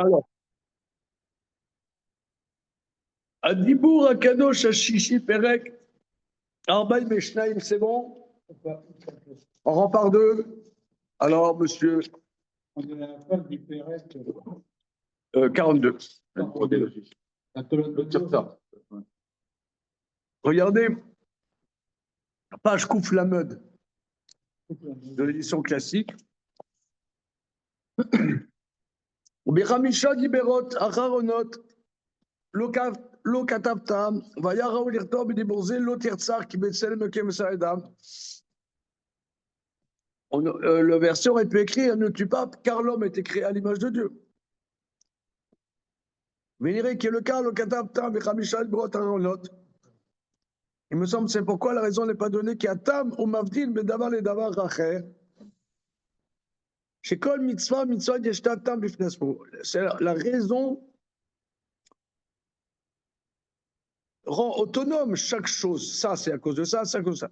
Alors, Adibour Akadosh Hashishi Perek, Arbaï Meshnaïm, c'est bon? On repart deux. Alors, monsieur. On est à la fin du Perek. 42. La colonne de Tirza. Regardez, page Kouf Lamed de l'édition classique. Bechamisha Diberot, Acharonot, Lo Katavta, Vayara Olirtob, Dibourze, Lo Tirtsar, qui Betsel, Mekem Saedam. Le verset aurait pu écrire ne tue pas, car l'homme est créé à l'image de Dieu. Mais il dirait que le cas, le Katavta, Bechamisha Diberot, Acharonot. Il me semble que c'est pourquoi la raison n'est pas donnée qu'il y a Tam ou Mavdil, Bedavar et Davar Racher. Chez Kol Mitzvah, Mitzvah, Yeshta Tam Bifnesmo. C'est la raison rend autonome chaque chose. Ça, c'est à cause de ça, c'est à cause de ça.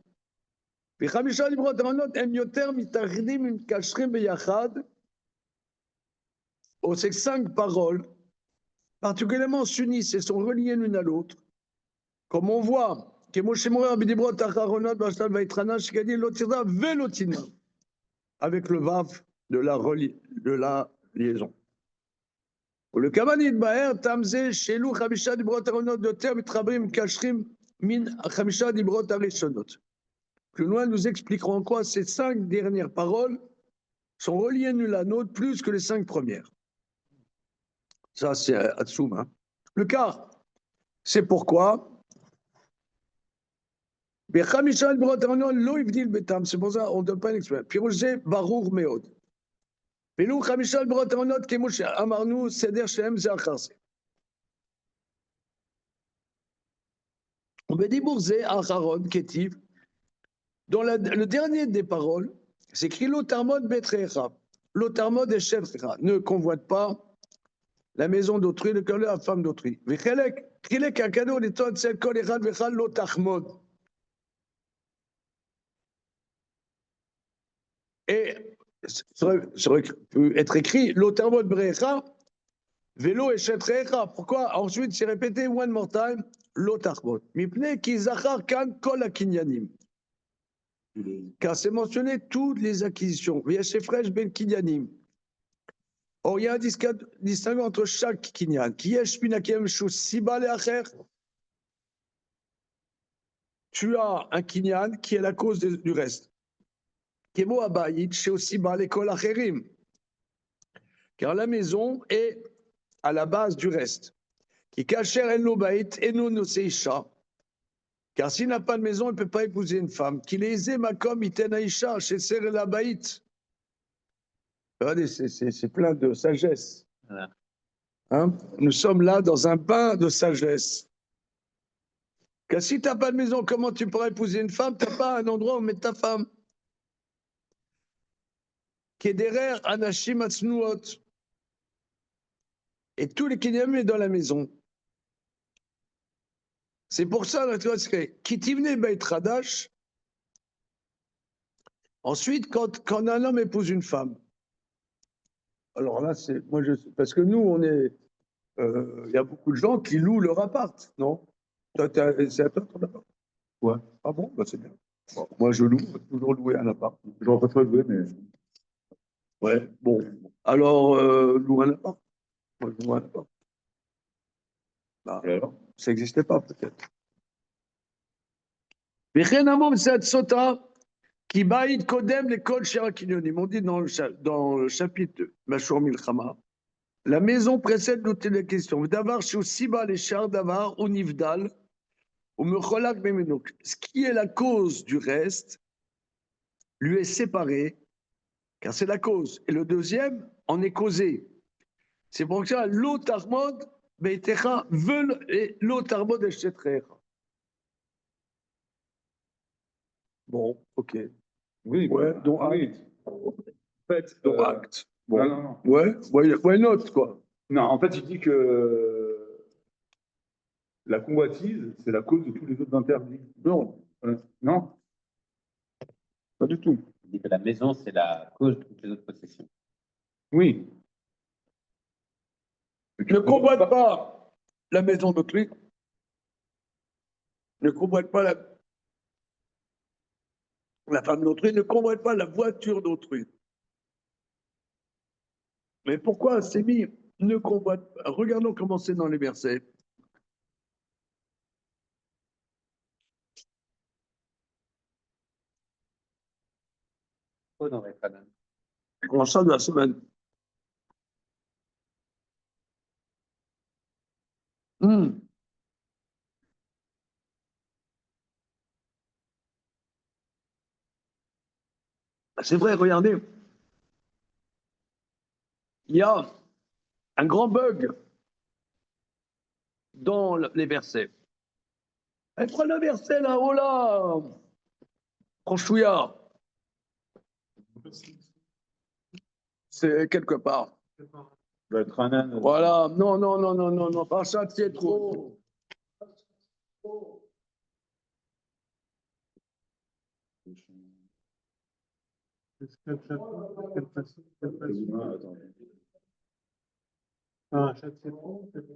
Bechamisha Diberot, Acharonot, Em Yoter, Mitachdim, Mikashrim, Beyachad. Oh, ces 5 paroles, particulièrement s'unissent et sont reliées l'une à l'autre. Comme on voit, que Moshe Morer, Bidibrot, Acharonot, Bashtal, Vaitrana, Shikadi, Lotira, Velotina. Avec le vav de la liaison. Le Kavanit Baer, Tamze, Shelou, Chamisha, Dibrot, Acharonot, de terme, Trabrim, Kashrim, Min, Chamisha, Dibrot, Arishonot. Plus loin, nous expliquerons en quoi ces 5 dernières paroles sont reliées l'une à l'autre plus que les 5 premières. Ça, c'est Atsoum. Hein. Le cas, c'est pourquoi. C'est pour ça qu'on ne donne pas une expression. Pirogé, Barour, Meod. Mais nous, Chamisha, Brot, Amonot, Kemush, Amarnou, Seder, Shem, Zachar. On me dit Bourzé, Acharon, Ketiv. Dans le dernier des paroles, c'est écrit Lotarmod, Betrecha. Lotarmod et Chefrecha. Ne convoite pas la maison d'autrui, le cœur de la femme d'autrui. Vichelek, Chilek, Akado, les Tod, Sel, Kol, Echad, Vechal, Lotarmod. Et ça aurait pu être écrit Lotarmod, Brecha. Vélo et Chetrecha. Pourquoi ensuite c'est répété one more time, l'otachbot. Mipne ki zachar kan kol akinyanim. Car c'est mentionné toutes les acquisitions. V'yeshefresh ben kinyanim. Or il y a un distinguo entre chaque kinyan. Ki yesh minakem shu siba leacher. Tu as un kinyan qui est la cause du reste. Kemo abayit chez aussi ba l'école acherim. Car la maison est à la base du reste. Qui kacher el no bait et non noseisha. Car s'il n'a pas de maison, il ne peut pas épouser une femme. Qu'il est aisé, makom iten aisha, chez ser la baït. Regardez, c'est plein de sagesse. Hein? Nous sommes là dans un bain de sagesse. Car si tu n'as pas de maison, comment tu pourras épouser une femme? Tu n'as pas un endroit où mettre ta femme. Kederer anashim atznuot. Et tous les kinyam est dans la maison. C'est pour ça, tu vois, c'est Kitivne Beit Hadash. Ensuite, quand un homme épouse une femme, alors là, c'est moi, parce que nous, on est, il y a beaucoup de gens qui louent leur appart, non? C'est à toi ton appart? Ouais. Ah bon, bah c'est bien. Bon, moi, je loue, toujours louer un appart. Je ne vais pas louer, mais. Ouais, bon. Alors, loue un appart. Moi, je loue un appart. Bah, alors ça n'existait pas, peut-être. Vichenamom cette sota qui baïd kodem les kol sherakinyonim. On dit dans le chapitre Mashur Milchama, la maison précède toutes les questions. Davar shu siba les chars davar ou nivdal ou mecholak memenouk. Ce qui est la cause du reste lui est séparé, car c'est la cause. Et le deuxième en est causé. C'est pour ça l'otarmod beitecha veut et l'otarmod echetrecha. Bon, ok. Oui, ouais, donc oui. En fait, donc acte. Bon. Non. Ouais, why not, quoi. Non, en fait, il dit que la convoitise, c'est la cause de tous les autres interdits. Non. Non, Pas du tout. Il dit que la maison, c'est la cause de toutes les autres possessions. oui. Ne convoite pas la maison d'autrui. Ne convoite pas la femme d'autrui. Ne convoite pas la voiture d'autrui. Mais pourquoi c'est mis ne convoite pas? Regardons comment c'est dans les versets. Commençant de la semaine. C'est vrai, regardez. Il y a un grand bug dans les versets. Prends le verset là, oh là, Franchouillard. C'est quelque part. Voilà, non, pas ça, c'est trop.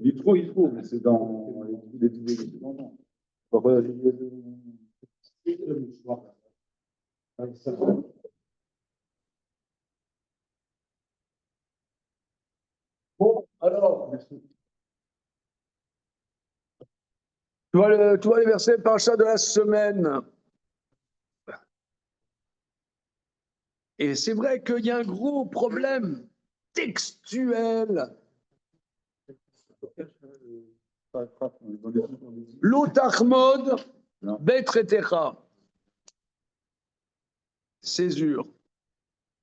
Il faut, mais c'est dans les idées. Bon, alors. Tu vois les versets par ça de la semaine. Et c'est vrai qu'il y a un gros problème textuel. L'otachmod, betretecha. Césure.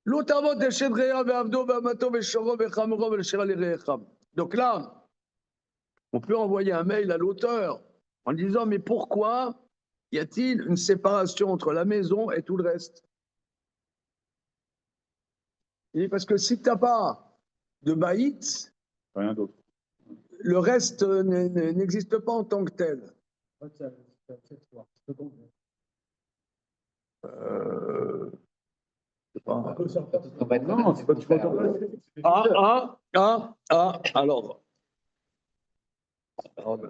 L'otachmod de Shedrea, Beavdo, Beamato, Beshoro, Bechamoro, Beshera, Lerecha. Donc là, on peut envoyer un mail à l'auteur en disant mais pourquoi y a-t-il une séparation entre la maison et tout le reste? Il dit parce que si tu n'as pas de baït, Rien d'autre. le reste n'existe pas en tant que tel. Non, c'est pas du Alors,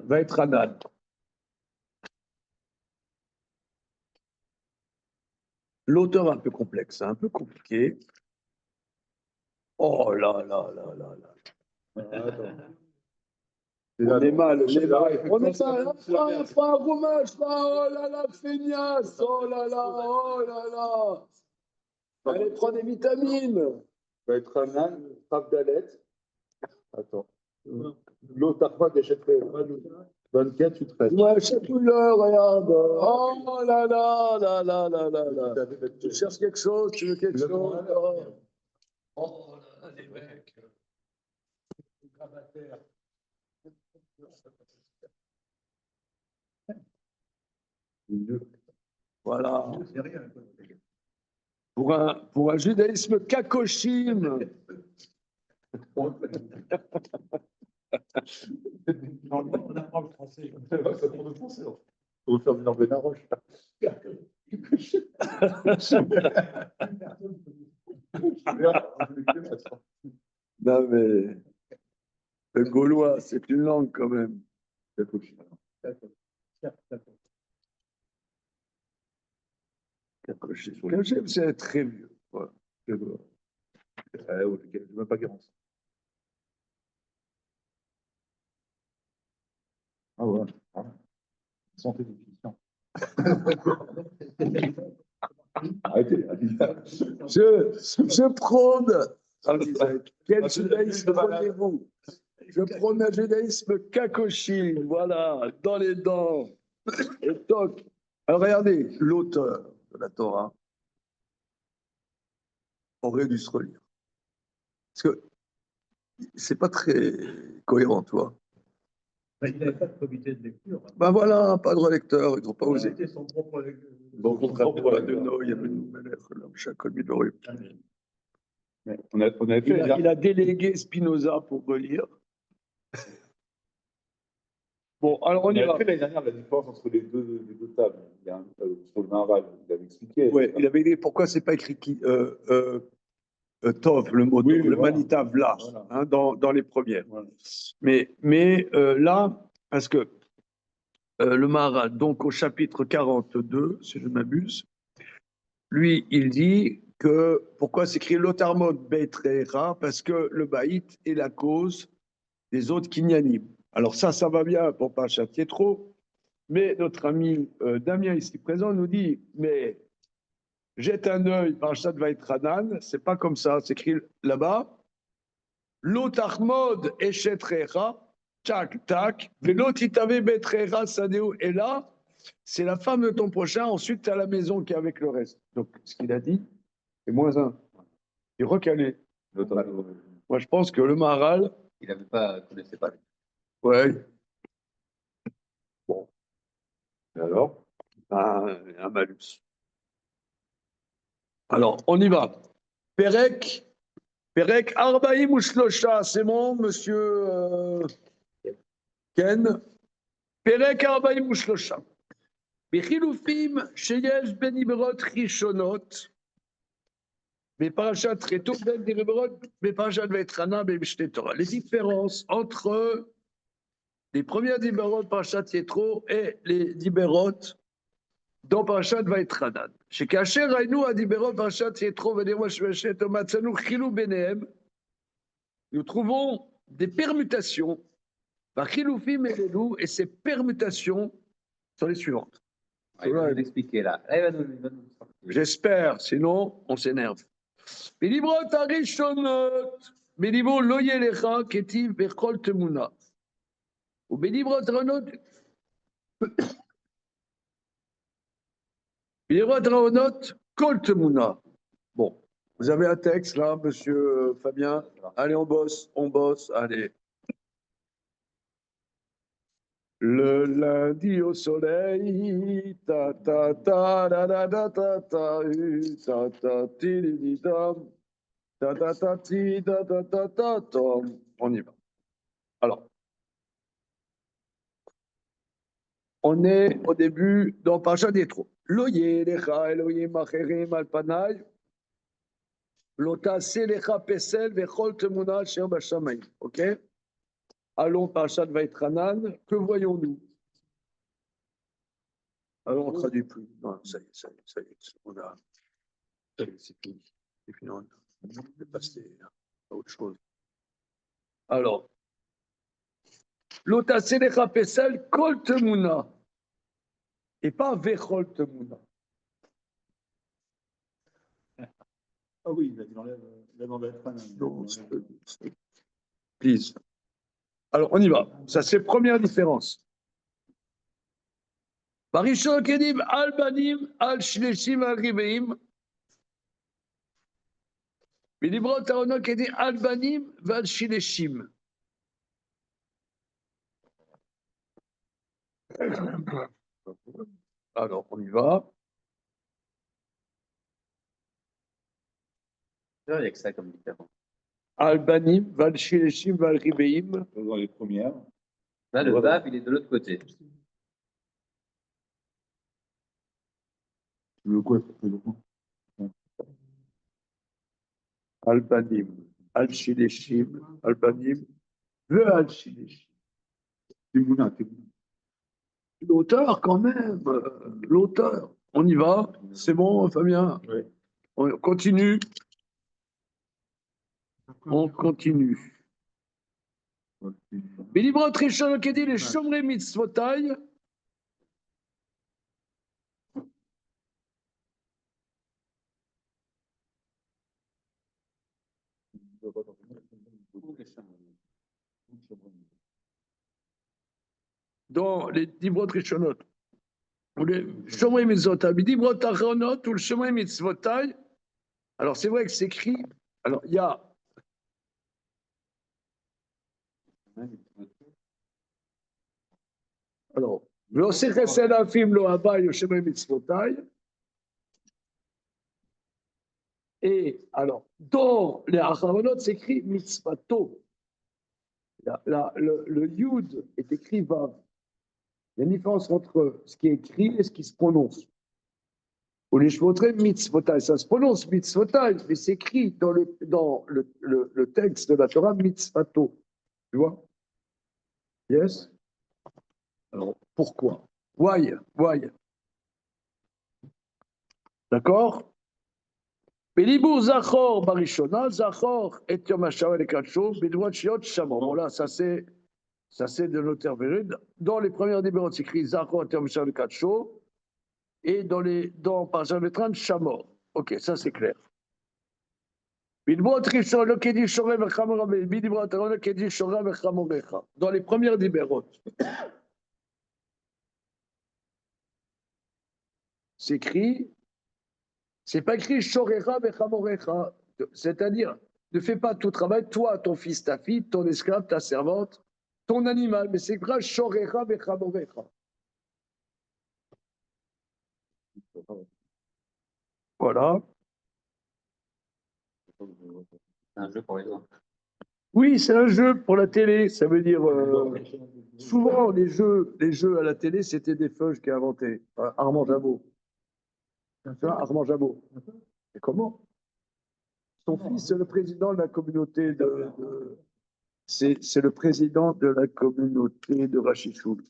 va être Hanan. L'auteur est un peu complexe, un peu compliqué. Oh là là là là là. On est mal, on est mal. On est mal. Pas un roumage, oh là là, feignasse, oh là là. Allez, prends des vitamines. Va être un âne, frappe d'alette. Attends. L'autre armoire déchetterait. 24, tu traites. Moi, je sais plus l'heure, regarde. Oh là là. Tu cherches quelque chose, tu veux quelque chose. Oh là là, les mecs. Voilà. Pour un judaïsme kakoshim. On apprend le français. Ça prend le français. On va faire venir Benaroche. Non, mais le gaulois, c'est une langue quand même. Kakoshim, c'est très vieux. Voilà. Je ne veux pas garantir. Ah ouais. Santé définition. Arrêtez. Je prône. Quel judaïsme prenez-vous? Je prône un judaïsme kakoshim, voilà, dans les dents. Et toc. Alors regardez, l'auteur de la Torah aurait dû se relire. Parce que c'est pas très cohérent, tu vois. Il n'avait pas de comité de lecture. Ben voilà, pas de relecteur, ils n'ont pas osé. C'était son propre lecteur. Donc, on rappelle de Noé, il y avait une nouvelle lettre, Chacol Midori. On a fait. Il a délégué Spinoza pour relire. Bon, alors on y va. fait l'année dernière la différence entre les deux tables. Il y a sur le Maharal, il avait expliqué. Ouais, il avait dit pourquoi c'est pas écrit qui. Tov, le mot, Oui, le voilà. Manitav là, Voilà. hein, dans les premières. Voilà. Mais là, parce que le Maharal, donc au chapitre 42, si je ne m'abuse, lui, il dit que pourquoi s'écrit Lotarmot Beitrecha, parce que le Baït est la cause des autres Kinyanim. Alors ça va bien pour Parashat Yétro, mais notre ami Damien ici présent nous dit, mais jette un œil, Parashat Vaïtranan, c'est pas comme ça, c'est écrit là-bas, Lotarmod Eshetrecha, tac, tac, Velotitave Betrecha Sadeu, et là, c'est la femme de ton prochain, ensuite tu as la maison qui est avec le reste. Donc ce qu'il a dit, c'est -1. Il est recalé. Moi je pense que le Maharal, Il n'avait pas, connaissait pas. ouais. Bon. Et alors, un malus. Alors, on y va. Perek Arbaïm ou Shlosha, c'est bon, monsieur Ken. Perek Arbaïm ou Shlosha. Bechilufim, Sheyesh Ben Iberot Rishonot. Beparashat Reto Ben Iberot, Beparashat Vetrana, Bemishte Torah. Les différences entre les premières Iberot Parashat Yetro et les Iberot dans Parashat Vaïtranan. Chez Kacher Rainu a Iberot Parashat Yetro, Matzanu Chilou Benehem. Nous trouvons des permutations. Bachilufim Elelu, et ces permutations sont les suivantes. Il va nous expliquer là. Là, il va nous J'espère, sinon on s'énerve. Bilibrot Arishonot, Bilibro Loyelecha, Ketiv Bechol Temuna. Ou Bilibrot Aronot, Bilibrot Aronot, Kol Temuna. Bon, vous avez un texte là, monsieur Fabien. Allez, on bosse, allez. Le lundi au soleil, ta ta ta da da da ta ta ta ta ti di di dam, ta ta ta ti da da da da tom. On y va. Alors, on est au début dans Parashat Yetro. Lo yelecha Elohim acherim al panay, lo taseh lecha pesel vechol temuna asher bashamayim. Ok? Allons Parashat Vaïtranan. Que voyons-nous? Alors, on ne traduit plus. Non, ça y est. On a. Ça y est, c'est fini. C'est fini. On est passé à autre chose. Alors, Lotaselecha Pesel, Kol Temuna. Et pas Vechol Temuna. Ah oui, il enlève Non, please. Alors, on y va. Ça, c'est première différence. Barishon Kedim, Al Banim, Al Shleshim, Al Ribeim. Bilibrot Aronot Kedim, Al Banim, Val Shleshim. Alors, on y va. Il n'y a que ça comme différence. Al-Banim, Val-Shileshim, Val-Ribeim. dans les premières. Là, le Vav, il est de l'autre côté. Le quoi? Al-Banim, Al-Shileshim, Al-Banim, Al-Shileshim. Timouna. L'auteur, quand même, l'auteur. On y va, c'est bon, Fabien? Oui. On continue. On continue. Bilibrot Rishon Kedi, les Shomrei Mitzvotai. Dans les Dibrot Rishonot, ou les Shomrei Mitzvotai, Dibrot Achronot ou le Shomrei Mitzvotai. Alors c'est vrai que c'est écrit. Alors il y a. Alors, ועושה חסד עפים לו הבא יושבי מצוותיי. Et alors, dans les Acharonot, c'est écrit mitzvato. Le yud est écrit vav. Il y a une différence entre ce qui est écrit et ce qui se prononce. Ou les Shmotrei mitzvotai. Ça se prononce mitzvotai, mais c'est écrit dans le texte de la Torah mitzvato. Tu vois? Yes? Alors, pourquoi? Why? D'accord? Belibur Zachor Barishona, Zachor et Yom HaShavuot et Kacho, Bedouat Shiot Shamor. Bon, là, ça c'est de notaire véride. Dans les premières numéros, c'est écrit Zachor et Yom HaShavuot et Kacho, et dans Parashat Vetran, Shamor. Ok, ça c'est clair. Dans les premières numéros, c'est écrit, c'est pas écrit Shorecha Bechamorecha, c'est-à-dire, ne fais pas tout travail, toi, ton fils, ta fille, ton esclave, ta servante, ton animal, mais c'est écrit Shorecha Bechamorecha. Voilà. C'est un jeu pour les autres. Oui, c'est un jeu pour la télé, ça veut dire, souvent les jeux à la télé, c'était des feuges qui a inventé, Armand Jabot. Tu vois, Armand Jabot. Et comment? Son fils, c'est le président de la communauté c'est le président de la communauté de Rachichoul.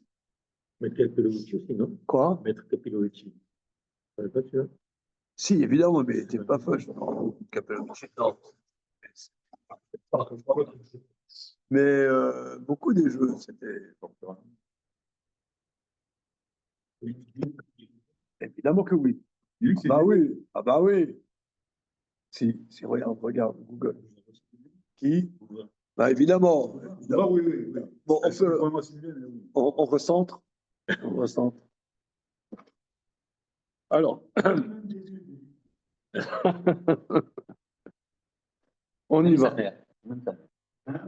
Maître Capellovici aussi, non? Quoi? Maître Capellovici. Tu savais pas, tu vois? Si, évidemment, mais t'es pas feuge. Non, Capellovici, non. Mais beaucoup des jeux, c'était. Évidemment que oui. Bah oui. Ah bah oui. Si, regarde, Google. Qui? Bah évidemment. Ah oui. Bon, on recentre. Alors, on y Même sa va. mère.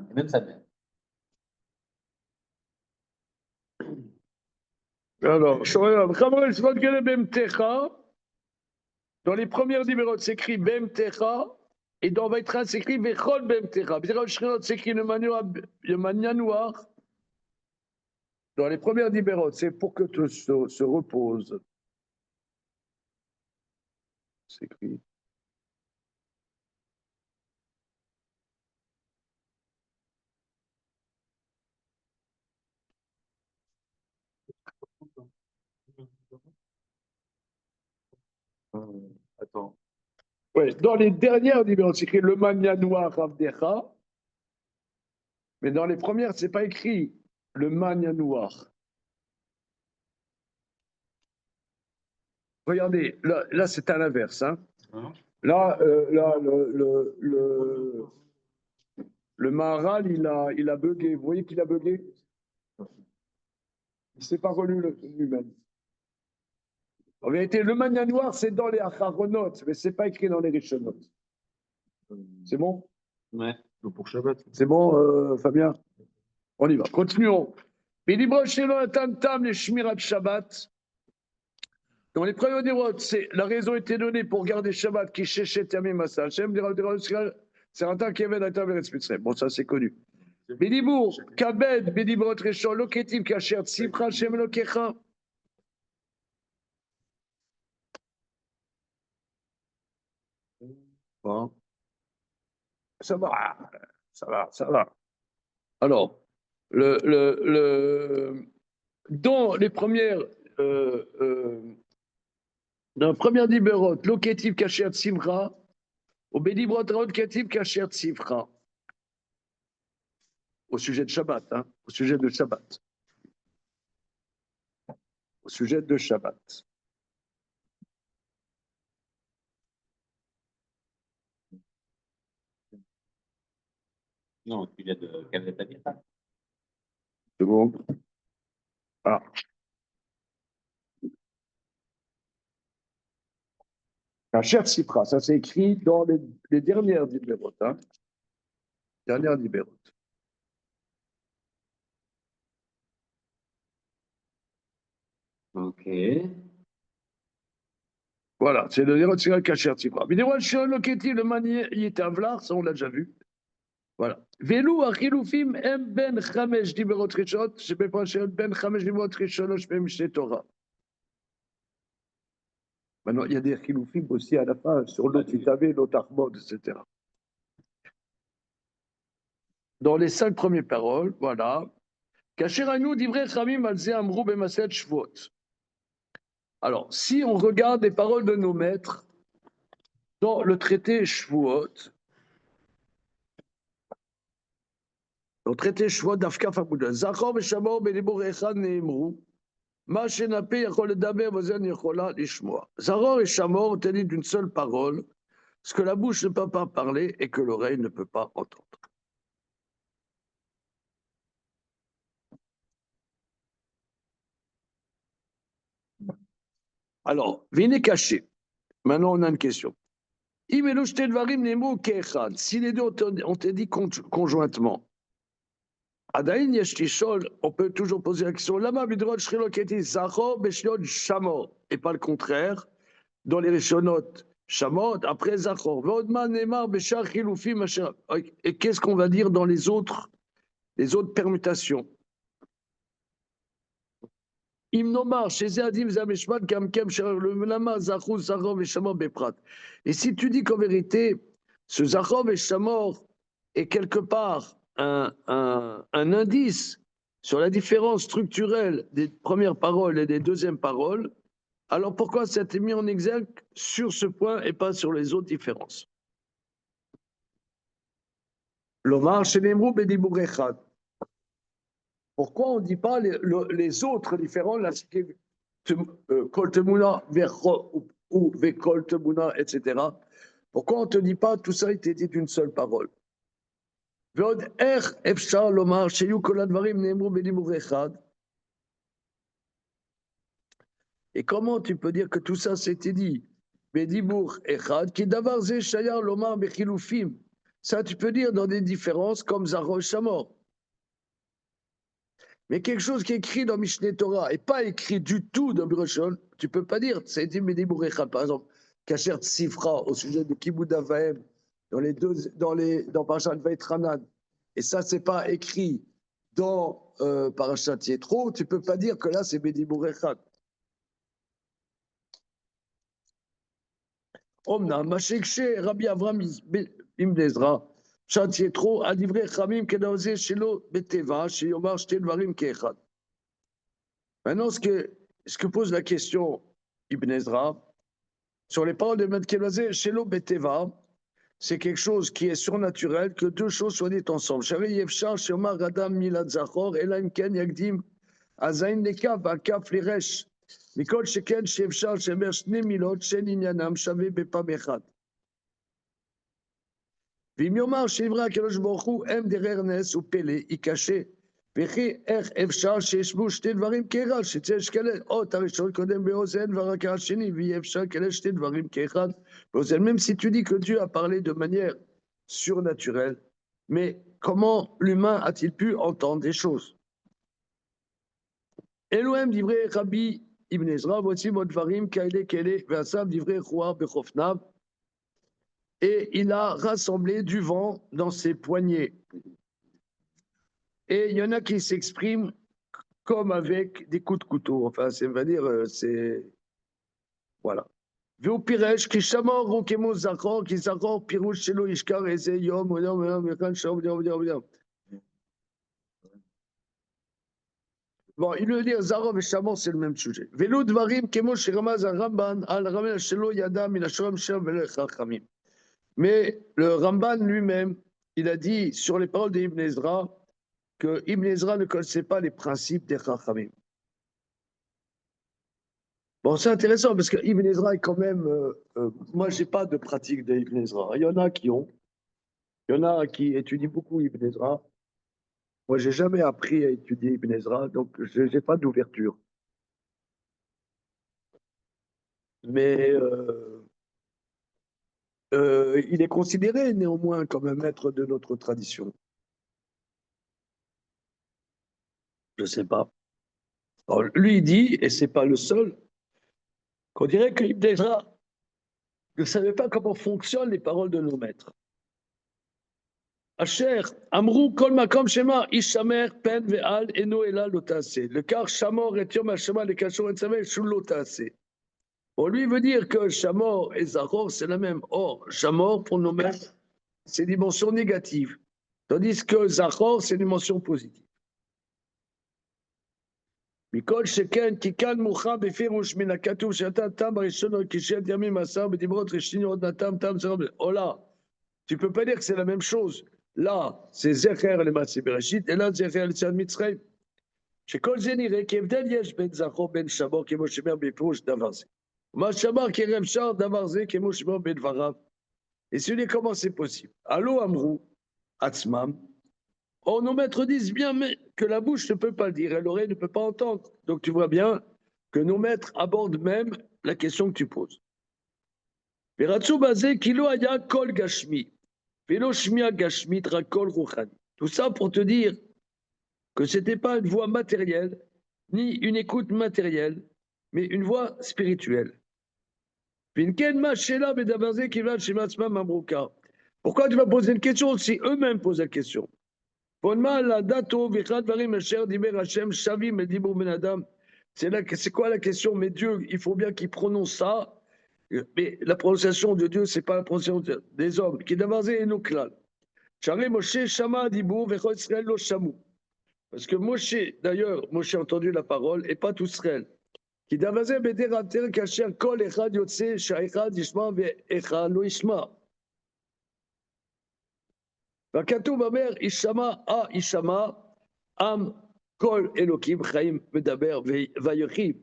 Et même sa mère. Alors, dans les premières numéros, c'est écrit Bemtecha, et dans Vaïtran, c'est écrit Vechol Bemtecha. C'est écrit le mania noir. Dans les premières numéros, c'est pour que tu se repose. C'est écrit. Attends. Ouais, dans les dernières numéros, c'est écrit le mania noir Avdecha. Mais dans les premières, c'est pas écrit le mania noir. Regardez, là c'est à l'inverse. Hein. Là, le Maharal, il a bugué. Vous voyez qu'il a bugué? Il ne s'est pas relu lui-même. En vérité, le mania noir, c'est dans les Acharonot, mais ce n'est pas écrit dans les Rishonot. C'est bon? Ouais. Pour Shabbat. C'est bon, Fabien? On y va. Continuons. les Shmirat Shabbat. Dans les premiers numéros, la raison était donnée pour garder Shabbat qui chéchet Yamim Asa Hashem, c'est un temps qui avait la table et bon, ça c'est connu. Bédibour, Kabed, Bédibrot Réchon, Loketiv, Kacher, Tzipra, Shem Lokecha. Bon. Ça va. Alors, dans les premières. Dans la première libérot, Loketiv, Kacher, Tzipra, au Bédibrot Loketiv, Kacher, Tzipra. Au sujet de Shabbat, hein, au sujet de Shabbat. Au sujet de Shabbat. Non, tu viens de Kavet Abita. C'est bon. Ah. Un cher Sipra, ça c'est écrit dans les dernières libérotes. Hein. Dernières libérotes. Ok. Voilà, c'est le libérot de Kacher Sipra. Vidéo Shion Loketi, le manier, il était avlar, ça on l'a déjà vu. Voilà. Velou Achilufim M Ben Chamesh libérot Rishot, je peux pas Ben Chamesh libérot Rishot, je peux Mishneh Torah. Maintenant, il y a des chiloufim aussi à la fin, sur l'autre Itavé, l'autre Armod, etc. Dans les 5 premières paroles, voilà. Kasheranu divrei chamim al ze amrou b'maset shvuot. Alors, si on regarde les paroles de nos maîtres dans le traité Shvuot, le traité Shvuot d'Afka Fabuda, Zachor v'shamor b'dibur echad ne'emru, ma shenape yachol ledaber v'ozen yachola lishmoa. Zachor et Shamor ont dit d'une seule parole, ce que la bouche ne peut pas parler et que l'oreille ne peut pas entendre. Alors, venez cacher. Maintenant, on a une question. Si les deux ont été dit conjointement, on peut toujours poser la question, et pas le contraire, dans les Rishonot, Shamot, après Zachor. Et qu'est-ce qu'on va dire dans les autres permutations? Et si tu dis qu'en vérité, ce Zachor et Shamor est quelque part un indice sur la différence structurelle des premières paroles et des deuxièmes paroles, alors pourquoi ça a été mis en exergue sur ce point et pas sur les autres différences? L'Omar Shenemru Bedibur Echad. Pourquoi on ne dit pas les autres différents, la Kol Temuna ou Vekol Temuna, etc. Pourquoi on ne te dit pas tout ça a été dit d'une seule parole? Et comment tu peux dire que tout ça s'était dit? Ça, tu peux dire dans des différences comme Zachor Shamor. Mais quelque chose qui est écrit dans Mishneh Torah et pas écrit du tout dans Biroshon, tu ne peux pas dire. Ça a été Bedibur Echad. Par exemple, Kasher Tzifra au sujet de Kibud Avaim dans Parashat Vaytranan. Et ça, c'est pas écrit dans Parashat Yetro. Tu peux pas dire que là, c'est Bedibur Echad. Omna, Mashikshe, Rabbi Avram Ibn Ezra, Shat Yetro, Adivre Chamim, Kedaoze, Shelo, Beteva, Sheyomar, Shte Dvarim, Keechad. Maintenant, ce que pose la question Ibn Ezra, sur les paroles de Maître Kedaoze, Shelo, Beteva, c'est quelque chose qui est surnaturel, que deux choses soient dites ensemble. Shari Yevshar, Sheyomar, Radam, Milad Zachor, Elaim Ken, Yagdim, Azain Nekav, Akaf, Liresh. מכל שכן שאפשר שאומר שני מילות שאין עניינם שווה בפעם אחת. ואם יאמר שנברא הקדוש ברוך הוא אם דרר נס ופלא ייכשל, וכי איך אפשר שישבו שני דברים כאחד, שצריך שכאלה אות הראשון קודם באוזן ורק השני, ויהיה אפשר כאלה שני דברים כאחד באוזן. Même si tu dis que Dieu a parlé de manière surnaturelle, mais comment l'humain a-t-il pu entendre des choses? Elohim divrei Rabbi Ibn Ezra, voici votre varim, kaile, kele, ve'asav, divrei chouar, bechofnav. Et il a rassemblé du vent dans ses poignets. Et il y en a qui s'expriment comme avec des coups de couteau. Enfin, ça veut dire, c'est. Voilà. Ve'u piresh, ki shamor, rokemo zachor, ki zachor, pirouche, shelo, ishkar, eze, yom, yom, yom, yom, shom, yom, yom, yom. Bon, il veut dire Zarov et Shamor, c'est le même sujet. Velo dvarim kemo shiramaz Ramban al ramel shelo yadam il ashram shem velo chachamim. Mais le Ramban lui-même, il a dit sur les paroles d'Ibn Ezra que Ibn Ezra ne connaissait pas les principes des chachamim. Bon, c'est intéressant parce que Ibn Ezra est quand même. Moi, j'ai pas de pratique d'Ibn Ezra. Il y en a qui ont. Il y en a qui étudient beaucoup Ibn Ezra. Moi, j'ai jamais appris à étudier Ibn Ezra, donc je n'ai pas d'ouverture. Mais il est considéré néanmoins comme un maître de notre tradition. Je ne sais pas. Alors, lui, il dit, et ce n'est pas le seul, qu'on dirait que Ibn Ezra ne savait pas comment fonctionnent les paroles de nos maîtres. Asher, Amrou, Kol Makom Shema, Ishamer, Pen, Ve'al, Eno, Ela, Lotase. Le car Shamor et Yom Hashema, le Kachor et Samer, Shul Lotase. On lui veut dire que Shamor et Zachor, c'est la même. Or, Shamor, pour nous mettre, c'est dimension négative. Tandis que Zachor, c'est dimension positive. מכל שכן, כי כאן מוכרע בפירוש מן הכתוב שאתה תם הראשון רכישת ימים עשר בדיברות ראשין עוד נתם תם זרם. Oh là, tu peux pas dire que c'est la même chose. Là, c'est Zecher le Matzeh Bereshit, et là, Zecher le Tzad Mitzrayim. שכל זה נראה כי הבדל יש בין זכור בין שמור כמו שאומר בפירוש דבר זה. מה שאמר כרב שר דבר זה כמו שאומר בדבריו. Et celui comment c'est possible. Allô Amrou, Atzmam. Or, nos maîtres disent bien mais que la bouche ne peut pas le dire et l'oreille ne peut pas entendre. Donc tu vois bien que nos maîtres abordent même la question que tu poses. Veratsu basé kilo aya kol gashmi. Velo shmia gashmi kol ruchani. Tout ça pour te dire que ce n'était pas une voix matérielle, ni une écoute matérielle, mais une voix spirituelle. Pourquoi tu vas poser une question si eux-mêmes posent la question? C'est quoi la question? Mais Dieu, il faut bien qu'il prononce ça. Mais la prononciation de Dieu, ce n'est pas la prononciation des hommes. Parce que Moshe, d'ailleurs, Moshe a entendu la parole et pas tout Israël. כי דבר זה בדרך יותר כאשר כל אחד יוצא שהאחד ישמע ואחד לא ישמע. והכתוב אומר, ישמע עם כל אלוקים חיים מדבר ויחי.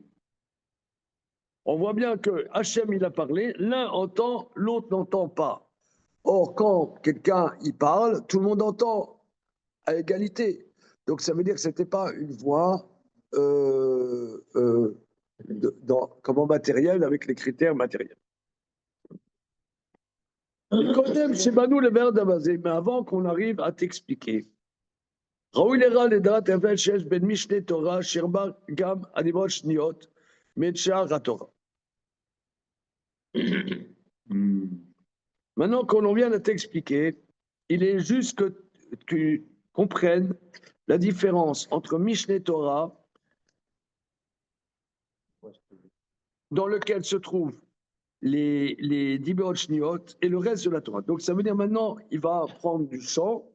On voit bien que Hachem il a parlé, l'un entend, l'autre n'entend pas. Or, quand quelqu'un y parle, tout le monde entend à égalité. Donc ça veut dire que ce n'était pas une voix comment matériel avec les critères matériels. Mais avant qu'on arrive à t'expliquer, maintenant qu'on vient de t'expliquer, il est juste que tu comprennes la différence entre Mishneh Torah, dans lequel se trouvent les Diberot Shniot et le reste de la Torah. Donc ça veut dire maintenant, il va prendre du champ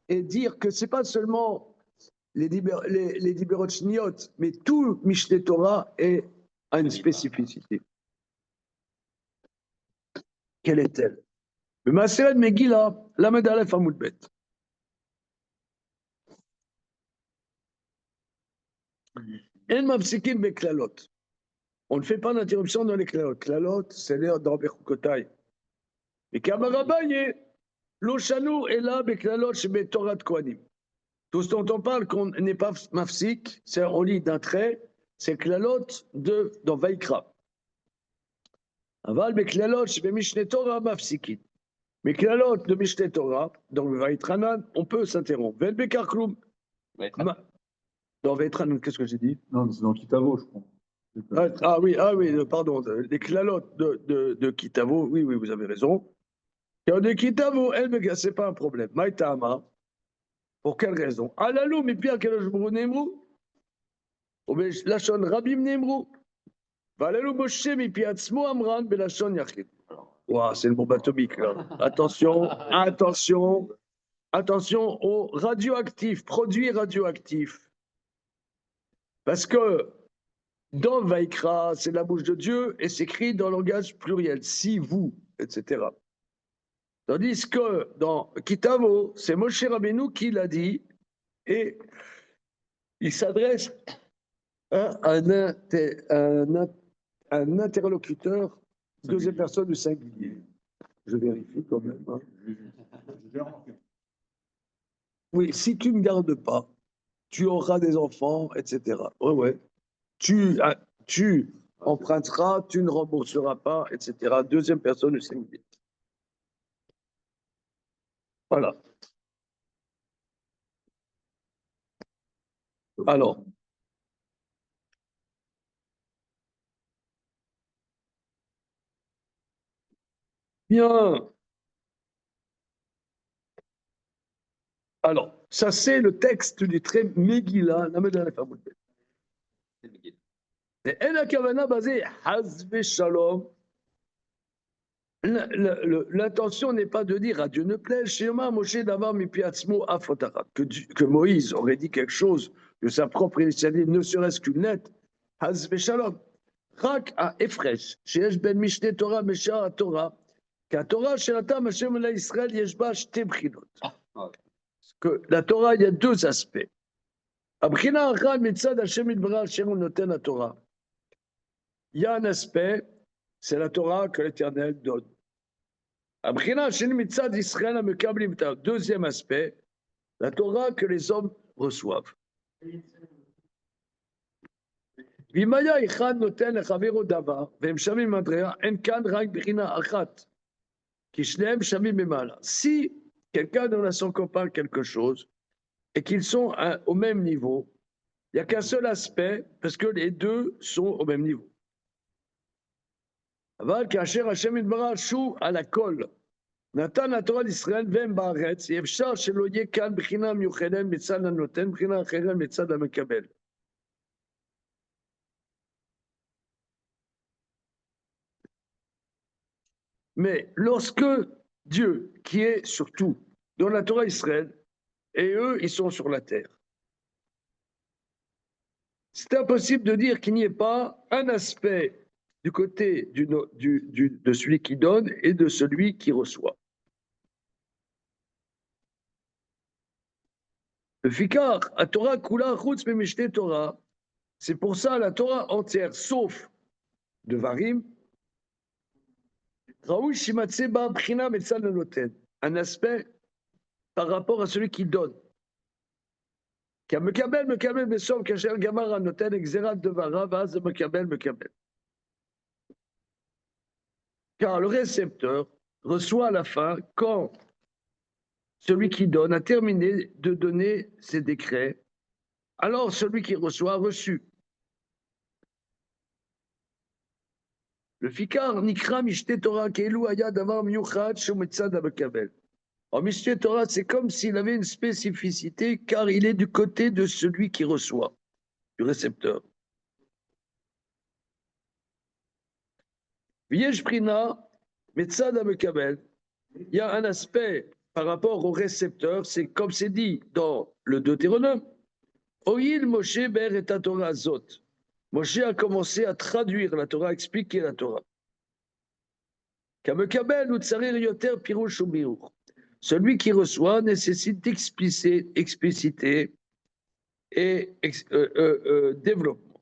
et dire que ce n'est pas seulement les Diberot Shniot, mais tout Mishneh Torah a une spécificité. Quelle est-elle? Le Maseret Megillah, Lamed Aleph Amud Bet. En mafsikin beklalot. On ne fait pas d'interruption dans les klalot. Klalot, c'est l'air dans Bechukotai. Et Kamarabaye, l'Oshanu est là, beklalot, chez Torah de Kohanim. Tout ce dont on parle, qu'on n'est pas mafsik, c'est on lit d'un trait, c'est klalot dans Vaikra. Aval beklalot, chez Mishneh Torah mafsikin. Mais klalot de Mishneh Torah, dans le Vaitranan, on peut s'interrompre. Vel bekar kloum. Dans Vaitranan, qu'est-ce que j'ai dit? Non, c'est dans Kitavo, je crois. Ah oui, pardon, les klalotes de Kitavo, oui, vous avez raison. De Kitavo, ce n'est pas un problème. Maïtama, pour quelle raison? Alalou, mais Pierre, quel âge vous Nemrou? Lachon Rabim Nemrou. Valalou Moshe, mais Pierre Tzmo Amran, Belachon Yachid. C'est le bombe atomique, là. Attention aux radioactifs, produits radioactifs. Parce que dans Vaikra, c'est la bouche de Dieu et c'est écrit dans le langage pluriel, si, vous, etc. Tandis que dans Kitavo, c'est Moshe Rabbeinu qui l'a dit et il s'adresse à un interlocuteur, deuxième personne du singulier. Je vérifie quand même. Hein. Oui, si tu ne gardes pas, tu auras des enfants, etc. Ouais. Tu emprunteras, tu ne rembourseras pas, etc. Deuxième personne du singulier. Voilà. Alors. Bien. Alors, ça c'est le texte du trait Megillah, la Megillah. Et la kavana basée Hazve Shalom. L'intention n'est pas de dire à Dieu ne plaît, Shema Moshe Davar Mipiatzmo Afotara, que Moïse aurait dit quelque chose de sa propre initiative, ne serait-ce qu'une lettre, Hazve Shalom. Rak à Efresh, Sheesh Ben Mishne Torah, Meshar Torah, Torah Shelatam Hashem la Israël Yeshba Shte Bchinot. Que la Torah, il y a deux aspects. Abchina Achad Mitzad Hashem Yitbarach Asher Noten la Torah. Il y a un aspect, c'est la Torah que l'Éternel donne. Deuxième aspect, la Torah que les hommes reçoivent. Si quelqu'un donne à son copain quelque chose et qu'ils sont au même niveau, il n'y a qu'un seul aspect parce que les deux sont au même niveau. אבל כאשר השם יתברך שוב על הכל נתן התורה לישראל והם בארץ, אפשר שלא יהיה כאן בחינה מיוחדת מצד הנותן, בחינה אחרת מצד המקבל. Mais lorsque Dieu, qui est sur tout, dans la Torah Israël, et eux, ils sont sur la terre, c'est impossible de dire qu'il n'y ait pas un aspect du côté de celui qui donne et de celui qui reçoit. Le fikar, à Torah kula chutz memishte Torah, c'est pour ça la Torah entière, sauf de Varim, raoui shimatse ba bchina metzal noten, un aspect par rapport à celui qui donne. Car mekabel besom kasher gamar noten exerat devara vaz mekabel. Car le récepteur reçoit à la fin quand celui qui donne a terminé de donner ses décrets, alors celui qui reçoit a reçu. Le fikar nikra mishte Torah keilu haya davar miyuchad shumetzad hamekabel. En mishte Torah, c'est comme s'il avait une spécificité car il est du côté de celui qui reçoit, du récepteur. V'yesh prina metzad hamekabel. Il y a un aspect par rapport au récepteur, c'est comme c'est dit dans le Deutéronome. Oil Moshe ber et Torah zot. Moshe a commencé à traduire la Torah, à expliquer la Torah. Kamekabel ou tsarir yoter pirouche ou biur. Celui qui reçoit nécessite expliciter et développement.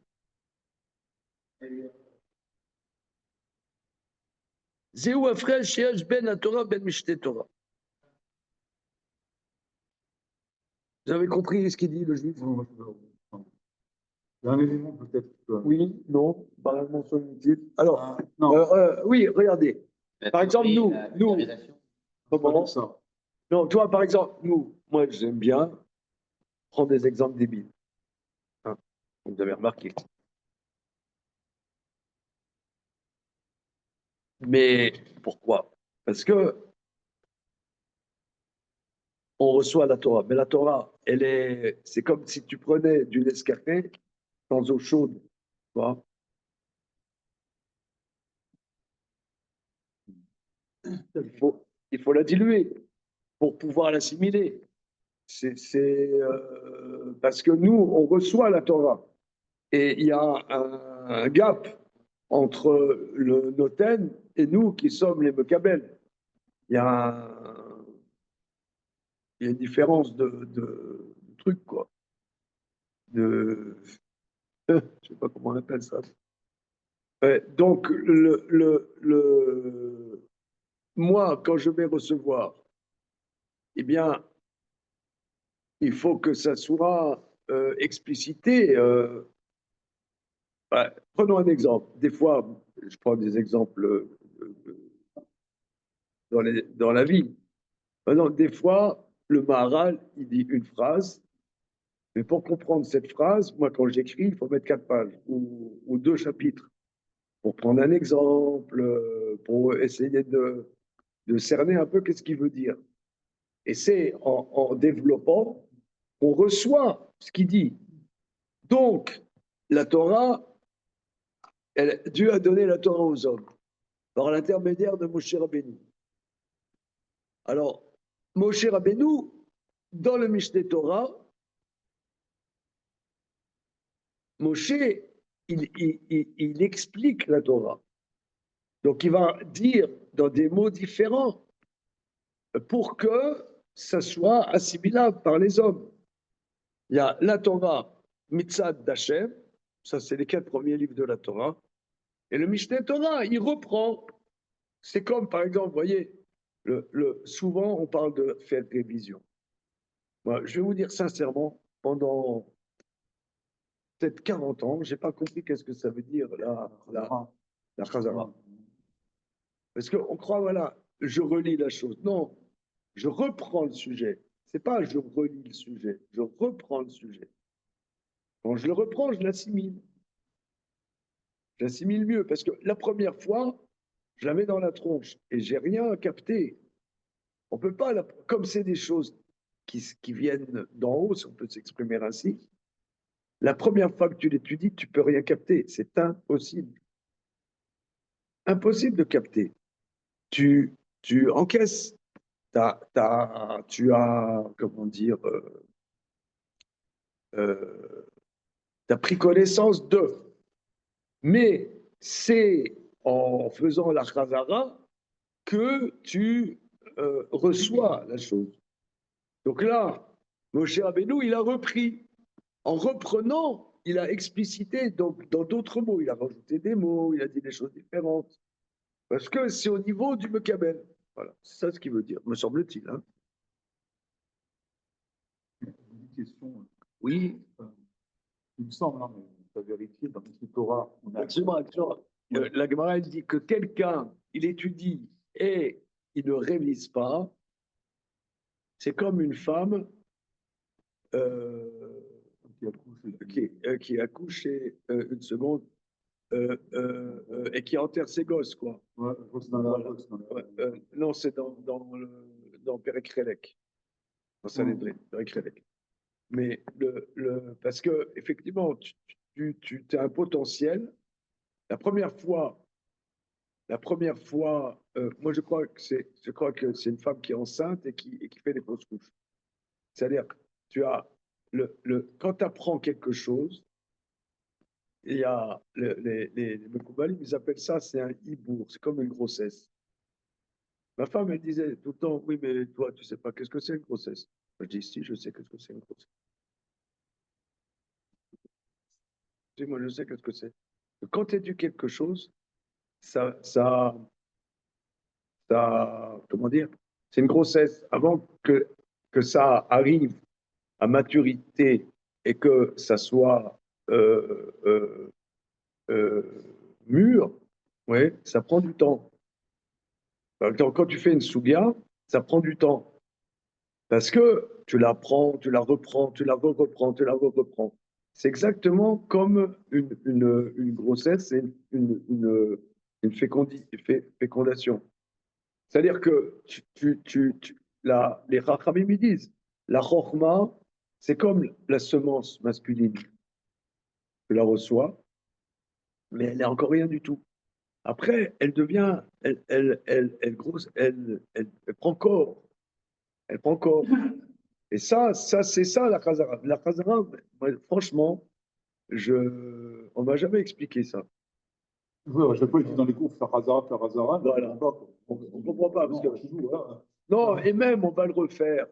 Zéou afrel sheyesh ben la Torah ben mishte Torah. Vous avez compris ce qu'il dit, le juif? Il y a un élément peut-être. Oui, non, pas la mention inutile. Alors, non. oui, regardez. Par exemple, nous, Comment ça? non, toi, par exemple, nous, moi, j'aime bien prendre des exemples débiles. Hein, vous avez remarqué. Mais pourquoi? Parce que on reçoit la Torah. Mais la Torah, c'est comme si tu prenais du Nescafé dans eau chaude. Tu vois? Il faut la diluer pour pouvoir l'assimiler. Parce que nous, on reçoit la Torah. Et il y a un gap entre le Noten et nous qui sommes les Mekabel. Il y a une différence de trucs, quoi. Je ne sais pas comment on appelle ça. Donc, moi, quand je vais recevoir, eh bien, il faut que ça soit explicité. Prenons un exemple. Des fois, je prends des exemples dans la vie. Par exemple, des fois, le Maharal, il dit une phrase, mais pour comprendre cette phrase, moi, quand j'écris, il faut mettre 4 pages ou 2 chapitres. Pour prendre un exemple, pour essayer de cerner un peu qu'est-ce qu'il veut dire. Et c'est en développant qu'on reçoit ce qu'il dit. Donc, la Torah, Dieu a donné la Torah aux hommes par l'intermédiaire de Moshe Rabbeinu. Alors, Moshe Rabbeinu, dans le Mishneh Torah, Moshe, il explique la Torah. Donc, il va dire dans des mots différents pour que ça soit assimilable par les hommes. Il y a la Torah, Mitzad d'Hachem, ça c'est les 4 premiers livres de la Torah, et le Mishneh Torah, il reprend. C'est comme, par exemple, vous voyez, souvent on parle de faire révision. Moi, je vais vous dire sincèrement, pendant peut-être 40 ans, je n'ai pas compris qu'est-ce que ça veut dire la Chazara. Parce qu'on croit, voilà, je relis la chose. Non, je reprends le sujet. C'est pas je relis le sujet, je reprends le sujet. Quand je le reprends, je l'assimile. J'assimile mieux parce que la première fois, je la mets dans la tronche et j'ai rien capté. On peut pas, comme c'est des choses qui viennent d'en haut, si on peut s'exprimer ainsi, la première fois que tu l'étudies, tu peux rien capter. C'est impossible. Impossible de capter. Tu encaisses. Tu as, comment dire, tu as pris connaissance de. Mais c'est en faisant la chazara que tu reçois la chose. Donc là, Moshe Rabbeinu, il a repris. En reprenant, il a explicité donc, dans d'autres mots. Il a rajouté des mots, il a dit des choses différentes. Parce que c'est au niveau du Mekabel. Voilà, c'est ça ce qu'il veut dire, me semble-t-il. Hein. Une question. Oui. Il me semble, hein, mais tu as vérifié dans le Torah. Absolument. La Gemara dit que quelqu'un, il étudie et il ne révise pas. C'est comme une femme qui accouche une seconde et qui enterre ses gosses, quoi. Ouais, non, c'est dans Péricrélec, dans Sanhédrin, Péricrélec. Mais parce que effectivement, tu as un potentiel. La première fois, moi je crois que c'est une femme qui est enceinte et qui fait des fausses couches. C'est-à-dire, tu as quand tu apprends quelque chose, il y a les Mekoubalim, ils appellent ça, c'est un hibour, c'est comme une grossesse. Ma femme, elle disait tout le temps, oui, mais toi, tu sais pas qu'est-ce que c'est une grossesse. Je dis, si, je sais qu'est-ce que c'est une grossesse. Si, moi, je sais qu'est-ce que c'est. Quand tu éduques quelque chose, comment dire, c'est une grossesse. Avant que ça arrive à maturité et que ça soit mûr, ouais, ça prend du temps. Quand tu fais une souga, ça prend du temps. Parce que tu la prends, tu la reprends, tu la reprends, tu la reprends. C'est exactement comme une grossesse et une fécondation. C'est-à-dire que les Rachamim ils disent, la chorma, c'est comme la semence masculine. Tu la reçois, mais elle n'est encore rien du tout. Après, elle devient, elle grosse, elle prend corps. Elle prend corps. Et ça c'est ça la Khazara. La Khazara, franchement, on m'a jamais expliqué ça. Ouais, à chaque fois, il dit dans les cours, faire Hazara. Voilà. On ne comprend pas. Parce que, non, et même, on va le refaire.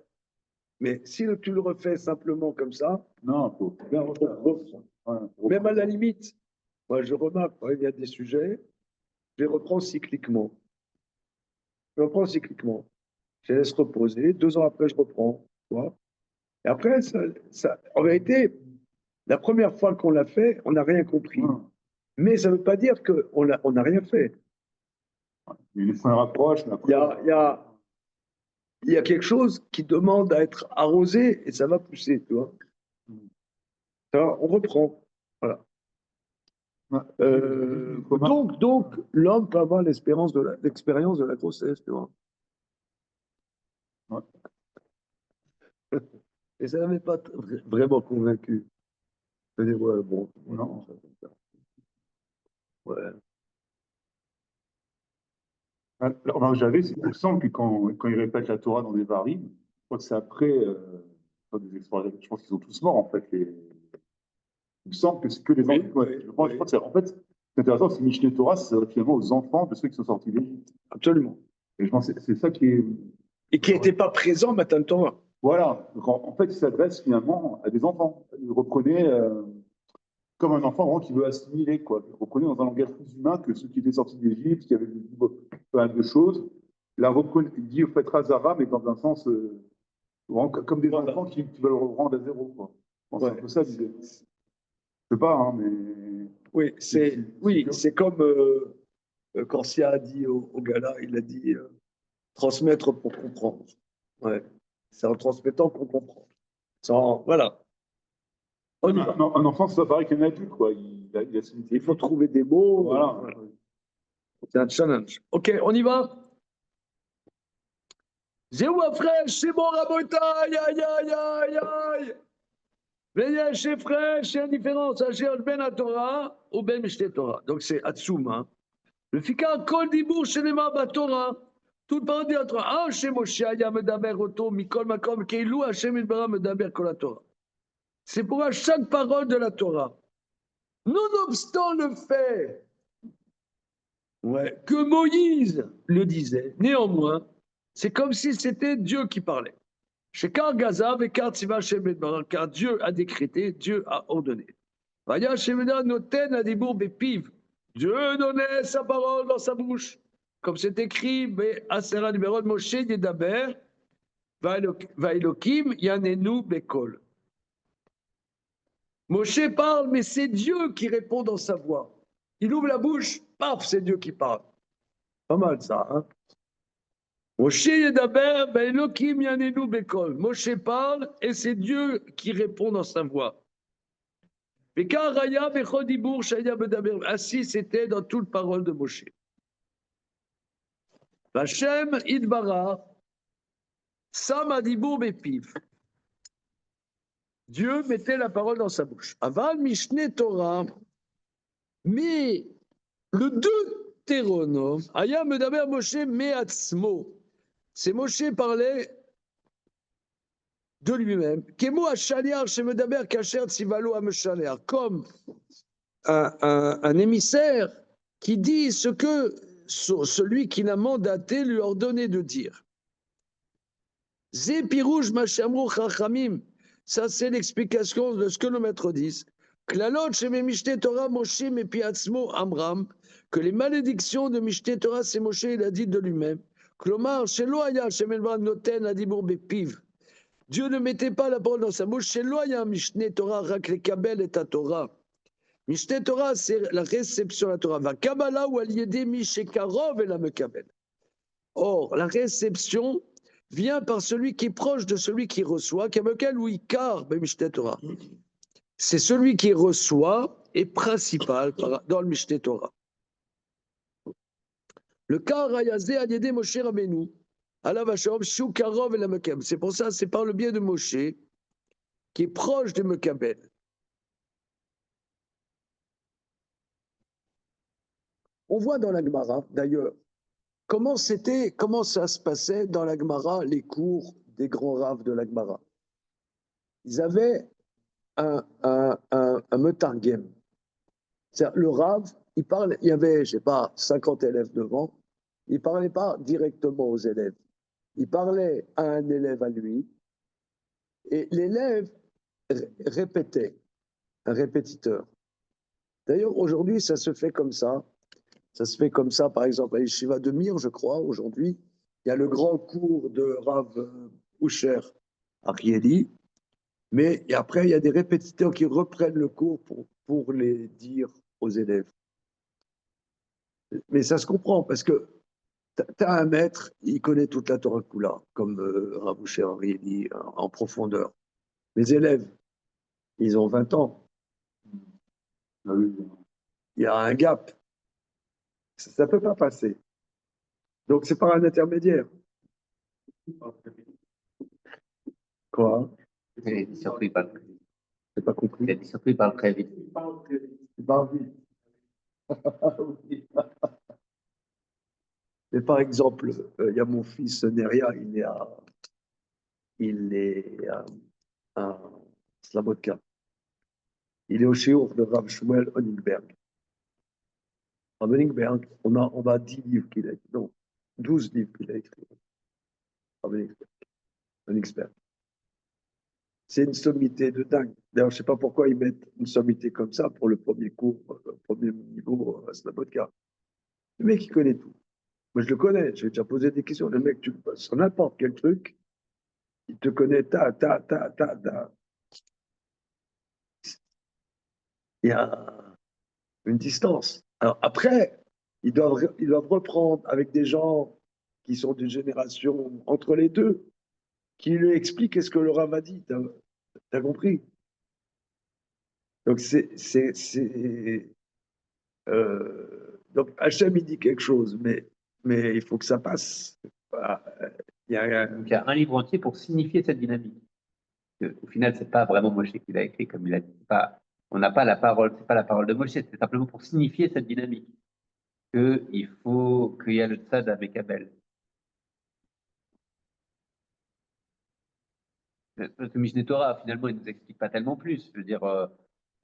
Mais si tu le refais simplement comme ça, non, faut bien refaire. Même à la limite, moi je remarque, il y a des sujets, je les reprends cycliquement. Je laisse reposer, 2 ans après, je reprends. Tu vois. Et après, en vérité, la première fois qu'on l'a fait, on n'a rien compris. Mais ça ne veut pas dire qu'on n'a rien fait. Il y a une première approche. Il y a quelque chose qui demande à être arrosé et ça va pousser, tu vois. On reprend. Voilà. Donc, l'homme peut avoir l'expérience de la grossesse, tu vois. Ouais. Et ça n'avait pas vraiment convaincu. Je dis, ouais, bon, non. Ouais. Alors, il me semble que quand ils répètent la Torah dans des varim, je crois que c'est après des explorateurs. Je pense qu'ils sont tous morts, en fait. Il me semble que c'est que les Oui, enfants. Ouais, oui, je crois oui. que c'est, en fait, c'est intéressant, c'est Mishneh Torah, c'est finalement aux enfants de ceux qui sont sortis d'Égypte. Absolument. Et je pense que c'est ça qui est. Et qui n'était pas présent maintenant. Voilà. Donc, en fait, il s'adresse finalement à des enfants. Ils reprenaient comme un enfant vraiment qui veut assimiler, quoi. Ils reprenaient dans un langage plus humain que ceux qui étaient sortis d'Égypte, qui avaient vu pas mal de choses. La reprenait, il dit, faites Hazara, mais dans un sens, vraiment comme des Voilà. enfants qui veulent le rendre à zéro, quoi. Je pense que c'est un Ouais. peu ça l'idée. Je sais pas, hein, mais. Oui, C'est dur. c'est comme quand Sia a dit au gars-là, il a dit transmettre pour comprendre. Ouais. C'est en transmettant qu'on comprend. Voilà. On y va. Un enfant, c'est pas pareil qu'un adulte, quoi. Il a son Il faut trouver des mots. Voilà. Voilà. C'est un challenge. OK, on y va. Zéou fraîche, c'est bon, Rabotaï, aïe, aïe, aïe, aïe. Veillez chez fraîche, il y a une différence. Agir ben à Torah ou ben Mishte Torah. Donc c'est Atsoum. Hein. Le Fika, Kol Dibour, Shenema Torah. Tout parle dit à Torah. Ah, chez Moshe, Aya Medaber Oto, Mikol Makom, Keilou, Hashem Idbara Medaber Kol Torah. C'est pour chaque parole de la Torah. Nonobstant le fait que Moïse le disait, néanmoins, c'est comme si c'était Dieu qui parlait. Chez Kar Gaza, car Dieu a décrété, Dieu a ordonné. Vaya Shemeda Noten Adibour Bepiv. Dieu donnait sa parole dans sa bouche. Comme c'est écrit, Asera numéro de Moshe Yedaber, Vailokim Yanenu Bekol. Moshe parle, mais c'est Dieu qui répond dans sa voix. Il ouvre la bouche, paf, c'est Dieu qui parle. Pas mal ça, hein? Moshe Yedaber, Vailokim Yanenu Bekol. Moshe parle et c'est Dieu qui répond dans sa voix. Assis, c'était dans toute parole de Moshe. Hachem Idbara, Sam Adibour Bepiv. Dieu mettait la parole dans sa bouche. Aval Mishneh Torah, mais le Deutéronome, Aya Medaber Moshe Meatzmo. C'est Moshe parlait de lui-même. Kemo Hachaliar chez Medaber Kacher Tzivalo Ameshaliar. Comme un émissaire qui dit ce que celui qui l'a mandaté lui a ordonné de dire. Zépirouj Machamrou Chachamim, ça c'est l'explication de ce que le maître dit. Klalot chez Mishte Torah Moshe Mepiatzmo Amram, que les malédictions de Mishte Torah c'est Moshe, il a dit de lui-même. Klomar, Shelo Aya Shemelva Noten Adibour Bepiv. Dieu ne mettait pas la parole dans sa bouche. Shelo Aya Mishne Torah Rak le Kabel et ta Torah. Mishte Torah, c'est la réception de la Torah. Va Kabbalah ou Aliédé Mishekarov et la Mekabel. Or, la réception vient par celui qui est proche de celui qui reçoit, Kamekel ou Ikar, Mishte Torah. C'est celui qui reçoit est principal dans le Mishte Torah. Le Kar Ayazé Aliédé Moshe Rabbeinu, Allah Vachom, Shukarov et la Mekabel. C'est pour ça, c'est par le biais de Moshe qui est proche de Mekabel. On voit dans la Gemara, d'ailleurs, comment ça se passait dans la Gemara, les cours des grands raves de la Gemara. Ils avaient un metargem. Le rave, il y avait, je sais pas, 50 élèves devant, il ne parlait pas directement aux élèves. Il parlait à un élève à lui, et l'élève répétait, un répétiteur. D'ailleurs, aujourd'hui, ça se fait comme ça. Ça se fait comme ça, par exemple, à l'Yeshiva de Mir, je crois, aujourd'hui. Il y a le grand cours de Rav Usher Arieli, mais après, il y a des répétiteurs qui reprennent le cours pour les dire aux élèves. Mais ça se comprend, parce que tu as un maître, il connaît toute la Torah Kula, comme Rav Usher Arieli, en profondeur. Les élèves, ils ont 20 ans. Il y a un gap. Ça ne peut pas passer. Donc, c'est par un intermédiaire. Quoi? Surtout, il parle. J'ai pas compris. Surtout, il parle très vite. Il parle vite. Mais par exemple, il y a mon fils Neria, il est à Slabodka. Il est au shiur de Rav Shmuel Honigberg. Rav Honigberg, on a 10 livres qu'il a écrits, non, 12 livres qu'il a écrits. Rav Honigberg. C'est une sommité de dingue. D'ailleurs, je ne sais pas pourquoi ils mettent une sommité comme ça pour le premier cours, premier niveau à Slabodka. Le mec, il connaît tout. Moi, je le connais, j'ai déjà posé des questions. Le mec, tu le passes sur n'importe quel truc, il te connaît, ta. Il y a une distance. Alors après, ils doivent reprendre avec des gens qui sont d'une génération entre les deux, qui lui expliquent ce que le Rav a dit. T'as compris? Donc, donc, Hachem, il dit quelque chose, mais il faut que ça passe. Voilà. Donc, il y a un livre entier pour signifier cette dynamique. Au final, c'est pas vraiment Moshe qui l'a écrit, comme il a dit. On n'a pas la parole, c'est pas la parole de Moshe, c'est simplement pour signifier cette dynamique. Qu'il faut qu'il y a le tzad avec Abel. Parce que Mishneh Torah, finalement, il ne nous explique pas tellement plus. Je veux dire, on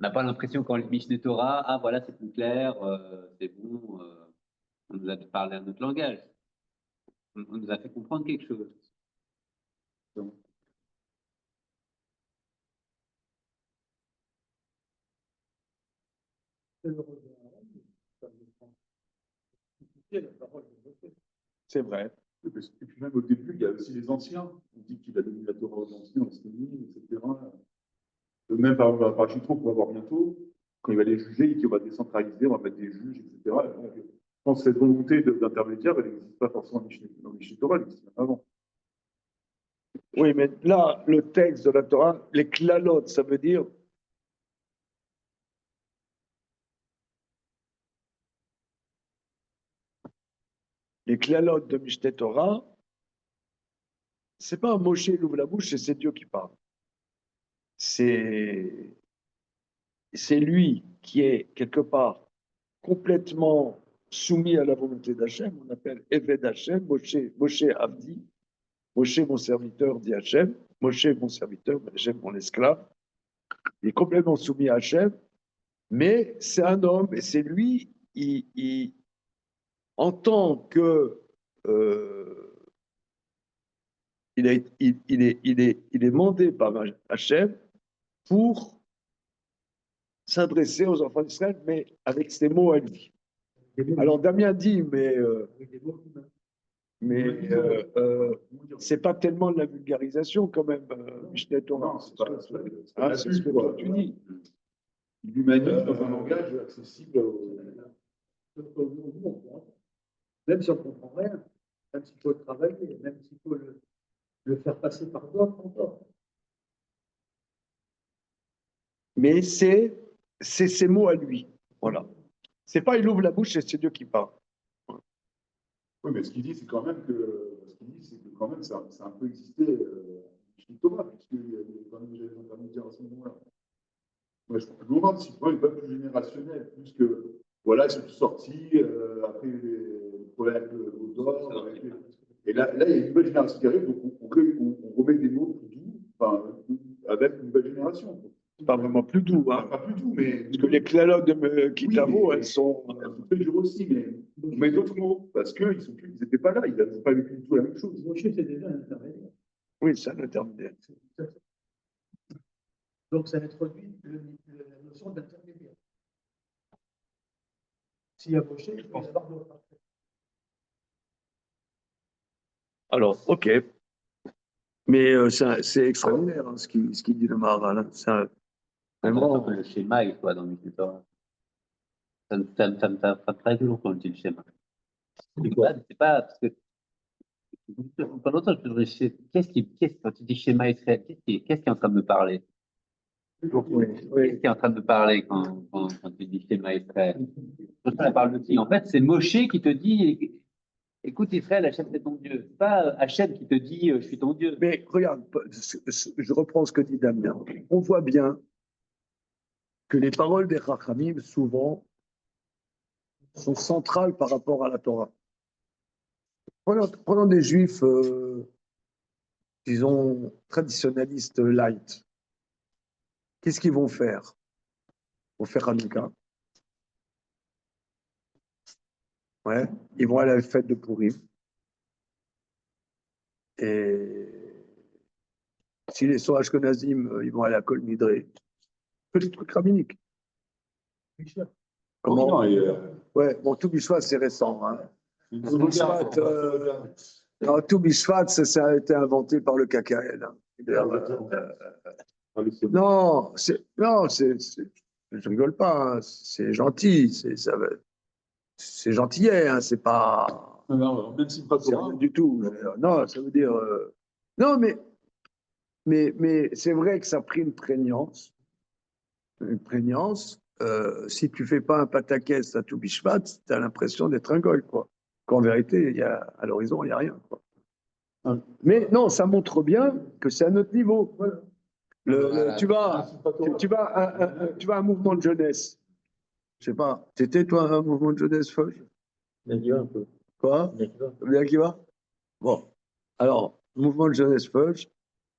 n'a pas l'impression quand le Mishneh Torah, ah voilà, c'est plus clair, c'est bon, on nous a parlé un autre langage. On nous a fait comprendre quelque chose. Donc, C'est vrai. Et puis même au début, il y a aussi les anciens. On dit qu'il a donné la Torah aux anciens, aux Sténies, etc. Même par Chitron, qu'on va voir bientôt, quand il va les juger, et qu'il va décentraliser, on va mettre des juges, etc. Je pense que cette volonté d'intermédiaire, elle n'existe pas forcément dans les Mishneh Torah, elle existe même avant. Oui, mais là, le texte de la Torah, les klalotes, ça veut dire les klalotes de Mishneh Torah, c'est pas un Moshe qui ouvre la bouche, c'est Dieu qui parle. C'est lui qui est quelque part complètement soumis à la volonté d'Hachem. On appelle Eved Hachem, Moshe Avdi, Moshe mon serviteur dit Hachem, Moshe mon serviteur, Hachem mon esclave. Il est complètement soumis à Hachem, mais c'est un homme et c'est lui, en tant que il est mandé par Hachem pour s'adresser aux enfants d'Israël, mais avec ses mots à lui. Alors Damien dit, c'est pas tellement de la vulgarisation quand même, Mishneh Torah. Non, c'est pas C'est ce que toi tu dis. Il l'humanise dans un langage accessible Même si on ne comprend rien, même s'il faut le travailler, même s'il faut le faire passer par d'autres encore. Mais c'est ses mots à lui. Voilà. C'est pas il ouvre la bouche et c'est Dieu qui parle. Oui, mais ce qu'il dit, c'est quand même que ça a un peu existé chez Thomas, puisqu'il y a quand même des intermédiaires à ce moment-là. Moi, je me demande si il n'est pas plus générationnel, plus que voilà, ils sont tous sortis, après les problèmes avec l'odeur. Et là, il y a une nouvelle génération qui arrive, donc on remet des mots plus doux, enfin, avec une nouvelle génération. Pas vraiment plus doux, hein. Pas plus doux, mais. Parce que les clalotes de Kitavo, elles sont. Elles sont aussi, mais on met d'autres mots, parce qu'ils n'étaient pas là, ils n'avaient pas vécu du tout la même chose. Moshe, c'est déjà un intermédiaire. Oui, c'est un intermédiaire. Donc, ça introduit la notion d'intermédiaire. S'il y a Moshe, il pense pas d'autres. Alors, ok. Mais c'est extraordinaire hein, ce qu'il dit le Maharal. Hein. C'est vraiment que le schéma il soit dans le Mishneh Torah. Ça me très toujours quand on dit le schéma. C'est pas parce que pendant longtemps je me disais, quand tu dis schéma Israël, qu'est-ce qui est en train de me parler? Qu'est-ce qui est en train de me parler quand tu dis schéma Israël? Ça parle de qui? En fait, c'est Moshe qui te dit écoute Israël, Hachem c'est ton Dieu. C'est pas Hachem qui te dit je suis ton Dieu. Mais regarde, je reprends ce que dit Damien. On voit bien que les paroles des Chachamim, souvent, sont centrales par rapport à la Torah. Prenons des juifs, disons, traditionnalistes light. Qu'est-ce qu'ils vont faire? Ils vont faire Hanouka. Ouais. Ils vont aller à la fête de Pourim. Et s'ils sont Ashkenazim, ils vont aller à Kol Nidré. Petit truc rabbinique. Comment? Ouais, bon, tout Bishvat, c'est récent. Hein. Tout Bishvat, tout Bishvat, ça a été inventé par le KKL. Hein. Non, je rigole pas. Hein. C'est gentil. C'est gentillet. Hein. C'est pas. Non, même si pas rien du tout. Non, ça veut dire. Non, mais c'est vrai que ça a pris une prégnance. Une prégnance. Si tu fais pas un pataquès à tout Bishvat, tu as l'impression d'être un goy, quoi. Qu'en vérité, à l'horizon, il n'y a rien. Quoi. Mais non, ça montre bien que c'est à notre niveau. Tu vas à un mouvement de jeunesse. Je sais pas, t'étais toi un mouvement de jeunesse, Foch? Bien qui va un peu. Quoi? Bien qui va? Bon. Alors, mouvement de jeunesse Foch.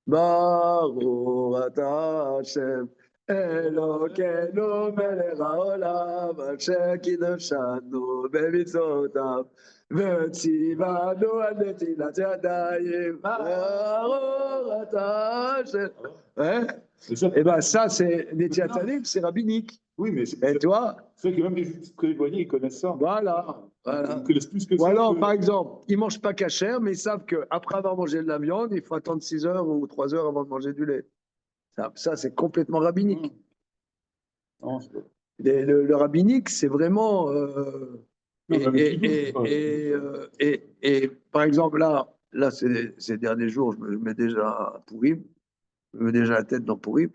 Baruch atah Hashem. אלוקינו מלך העולם, אשר קידשנו במצוותיו, וציוונו על נטילת ידיים, ברוך אתה השם. Eh bien, ça, c'est Netilat Yadayim, c'est rabbinique. Oui, mais et toi, c'est que même les juifs très éloignés, ils connaissent ça. Voilà. Ils connaissent plus que ça. Ou alors, par exemple, ils ne mangent pas cachère, mais ils savent qu'après avoir mangé de la viande, il faut attendre 6 heures ou 3 heures avant de manger du lait. Ça c'est complètement rabbinique. Non, le rabbinique, c'est vraiment. Et par exemple, là ces derniers jours, je me mets déjà à Pourim, je me mets déjà la tête dans Pourim.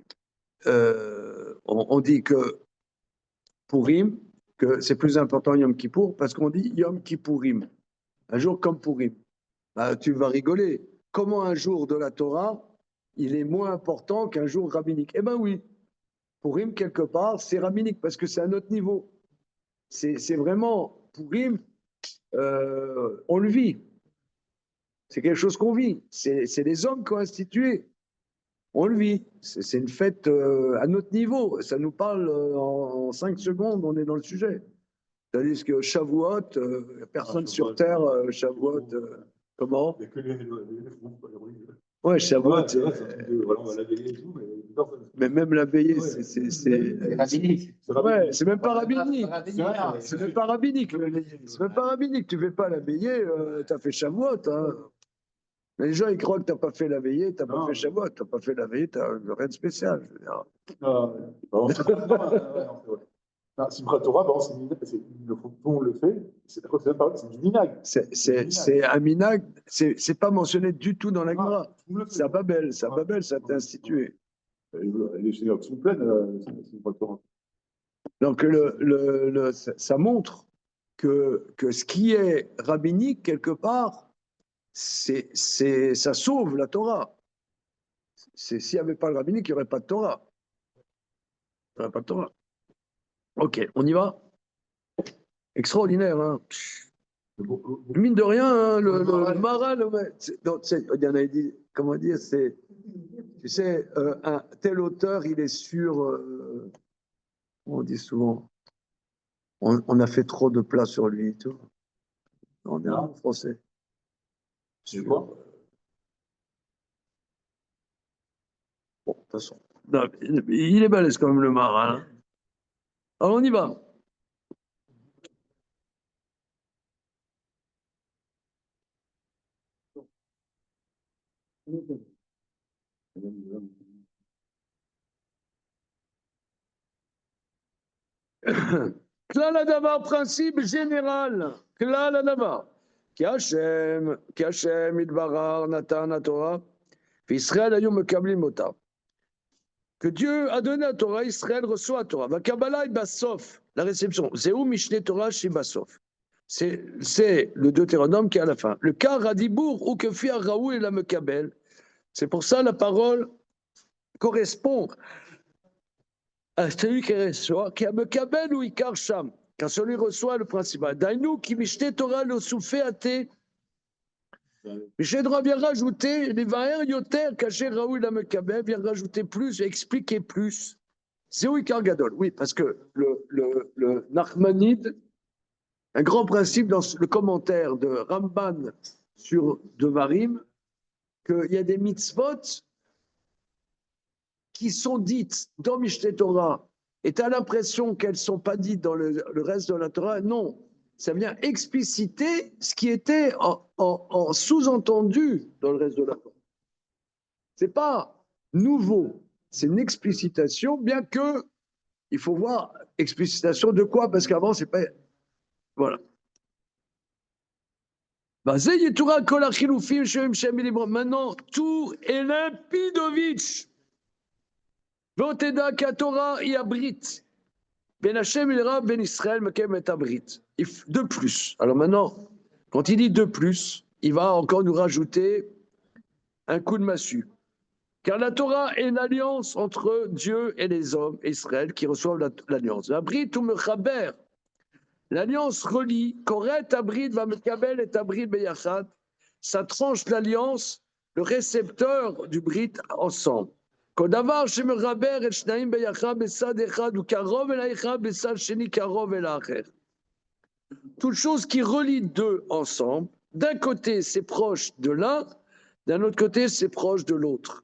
On dit que Pourim, que c'est plus important Yom Kippour, parce qu'on dit Yom Kippourim, un jour comme Pourim. Bah, tu vas rigoler. Comment un jour de la Torah, il est moins important qu'un jour rabbinique? Eh bien oui, Pourim, quelque part, c'est rabbinique, parce que c'est à notre niveau. C'est vraiment, Pourim, on le vit. C'est quelque chose qu'on vit. C'est les hommes qui ont institué. On le vit. C'est une fête à notre niveau. Ça nous parle en 5 secondes, on est dans le sujet. C'est-à-dire que Shavuot, personne sur Terre, Shavuot, comment? Il n'y a que les ouais, Shavuot. Voilà, on va la veiller et tout, mais même la veillée, c'est rabbinique. Ouais, c'est même pas rabbinique. rabbinique. C'est même pas rabbinique, le veillée. C'est même pas rabbinique. Tu ne fais pas la veillée, tu as fait Shavuot. Hein. Mais les gens, ils croient que tu n'as pas fait la veillée, tu n'as pas fait Shavuot. Tu n'as pas fait la veillée, tu n'as rien de spécial. Je veux dire. Simchat Torah, on le fait, c'est du minag. C'est un minag, c'est pas mentionné du tout dans la Gemara. C'est à Babel, ça a été institué. Les générations sont pleines, Simchat Torah. Donc, ça montre que ce qui est rabbinique, quelque part, ça sauve la Torah. S'il n'y avait pas le rabbinique, il n'y aurait pas de Torah. Il n'y aurait pas de Torah. Ok, on y va? Extraordinaire, hein? Mine de rien, hein, le Maral, il y en a dit, comment dire, tu sais, un tel auteur, il est sur, on dit souvent, on a fait trop de plats sur lui et tout. On est en français. C'est quoi? Bon, de toute façon, non, il est balèze quand même, le Maral. Hein. Alors, on y va. Klal hadavar, principe général. Klal hadavar. Ki Hashem idbarar natan haTorah, v'Israël hayu mekablim ota. Que Dieu a donné la Torah, Israël reçoit la Torah. Va Kabbalah basof, la réception. Zéou Mishneh Torah shi basof. C'est le Deutéronome qui est à la fin. Le cas Radibour ou que Fiar Raoul et la Mekabel. C'est pour ça la parole correspond à celui qui reçoit, qui a Mekabel ou Ikar Sham. car celui reçoit le principal. Dainu qui mishte Torah le souffé athée. Mishte Torah vient rajouter, les vaher yoter, caché Raoul la Mekabé, vient rajouter plus, expliquer plus. C'est oui, Gadol. Oui, parce que le Nachmanide, un grand principe dans le commentaire de Ramban sur Devarim, qu'il y a des mitzvot qui sont dites dans Mishneh Torah, et tu as l'impression qu'elles ne sont pas dites dans le reste de la Torah. Non, ça vient expliciter ce qui était en sous-entendu dans le reste de la Torah. Ce n'est pas nouveau, c'est une explicitation, bien que il faut voir explicitation de quoi, parce qu'avant, c'est pas. Voilà. Maintenant, tout est limpidovitch. Voteda Katora Iabrit. Ben Hashem il Rab Ben Israël Mekem et Abrit. De plus. Alors maintenant, quand il dit de plus, il va encore nous rajouter un coup de massue. Car la Torah est une alliance entre Dieu et les hommes, Israël, qui reçoivent l'alliance. Abrit ou Mechaber. L'alliance relie. Koret Abrit va Mekabel et Abrit Beyachad. Ça tranche l'alliance, le récepteur du Brit ensemble. Kodavar Shemeraber et Shnaim Beyachad Besad Echad ou Karov El Echad Besad Sheni Karov El Acher. Toute chose qui relie deux ensemble. D'un côté, c'est proche de l'un, d'un autre côté, c'est proche de l'autre.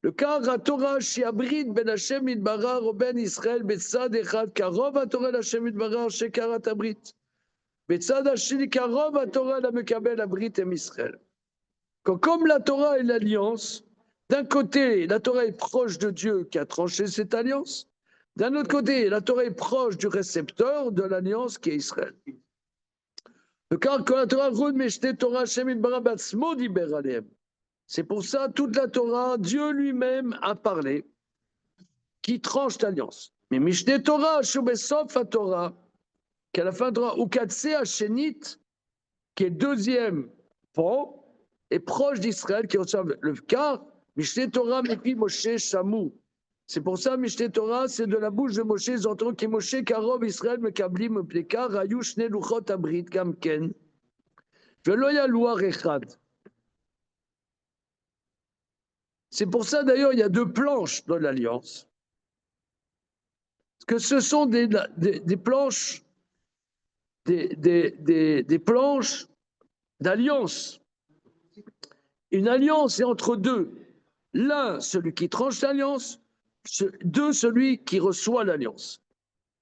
Le cas à Torah Shiabrit Ben Hashem Idbarar ou Ben Israël Besad Echad Karov à Torah Hashem Idbarar Shekarat Abrit. Besad Sheni Karov à Torah la Mekabel Abrit et Israël. Comme la Torah est l'alliance, d'un côté, la Torah est proche de Dieu qui a tranché cette alliance. D'un autre côté, la Torah est proche du récepteur de l'alliance qui est Israël. Car quand la Torah Torah c'est pour ça toute la Torah, Dieu lui-même a parlé, qui tranche l'alliance. Mais Mishneh Torah, Shubesof à Torah, qu'à la fin de Torah, ou Katsé Hashenit, qui est deuxième pont, est proche d'Israël, qui reçoit le car. Mishneh Torah Mepi Moshe Shamou. C'est pour ça, Mishneh Torah, c'est de la bouche de Moshe, ils entendent que Moshe Karov Israël Mekablim Plekar, Rayu Shne Luchot Abrit Gamken. Velo Yalouar Echad. C'est pour ça, d'ailleurs, il y a deux planches dans l'Alliance. Parce que ce sont des planches, des planches d'alliance. Une alliance est entre deux. L'un, celui qui tranche l'alliance, deux, celui qui reçoit l'alliance.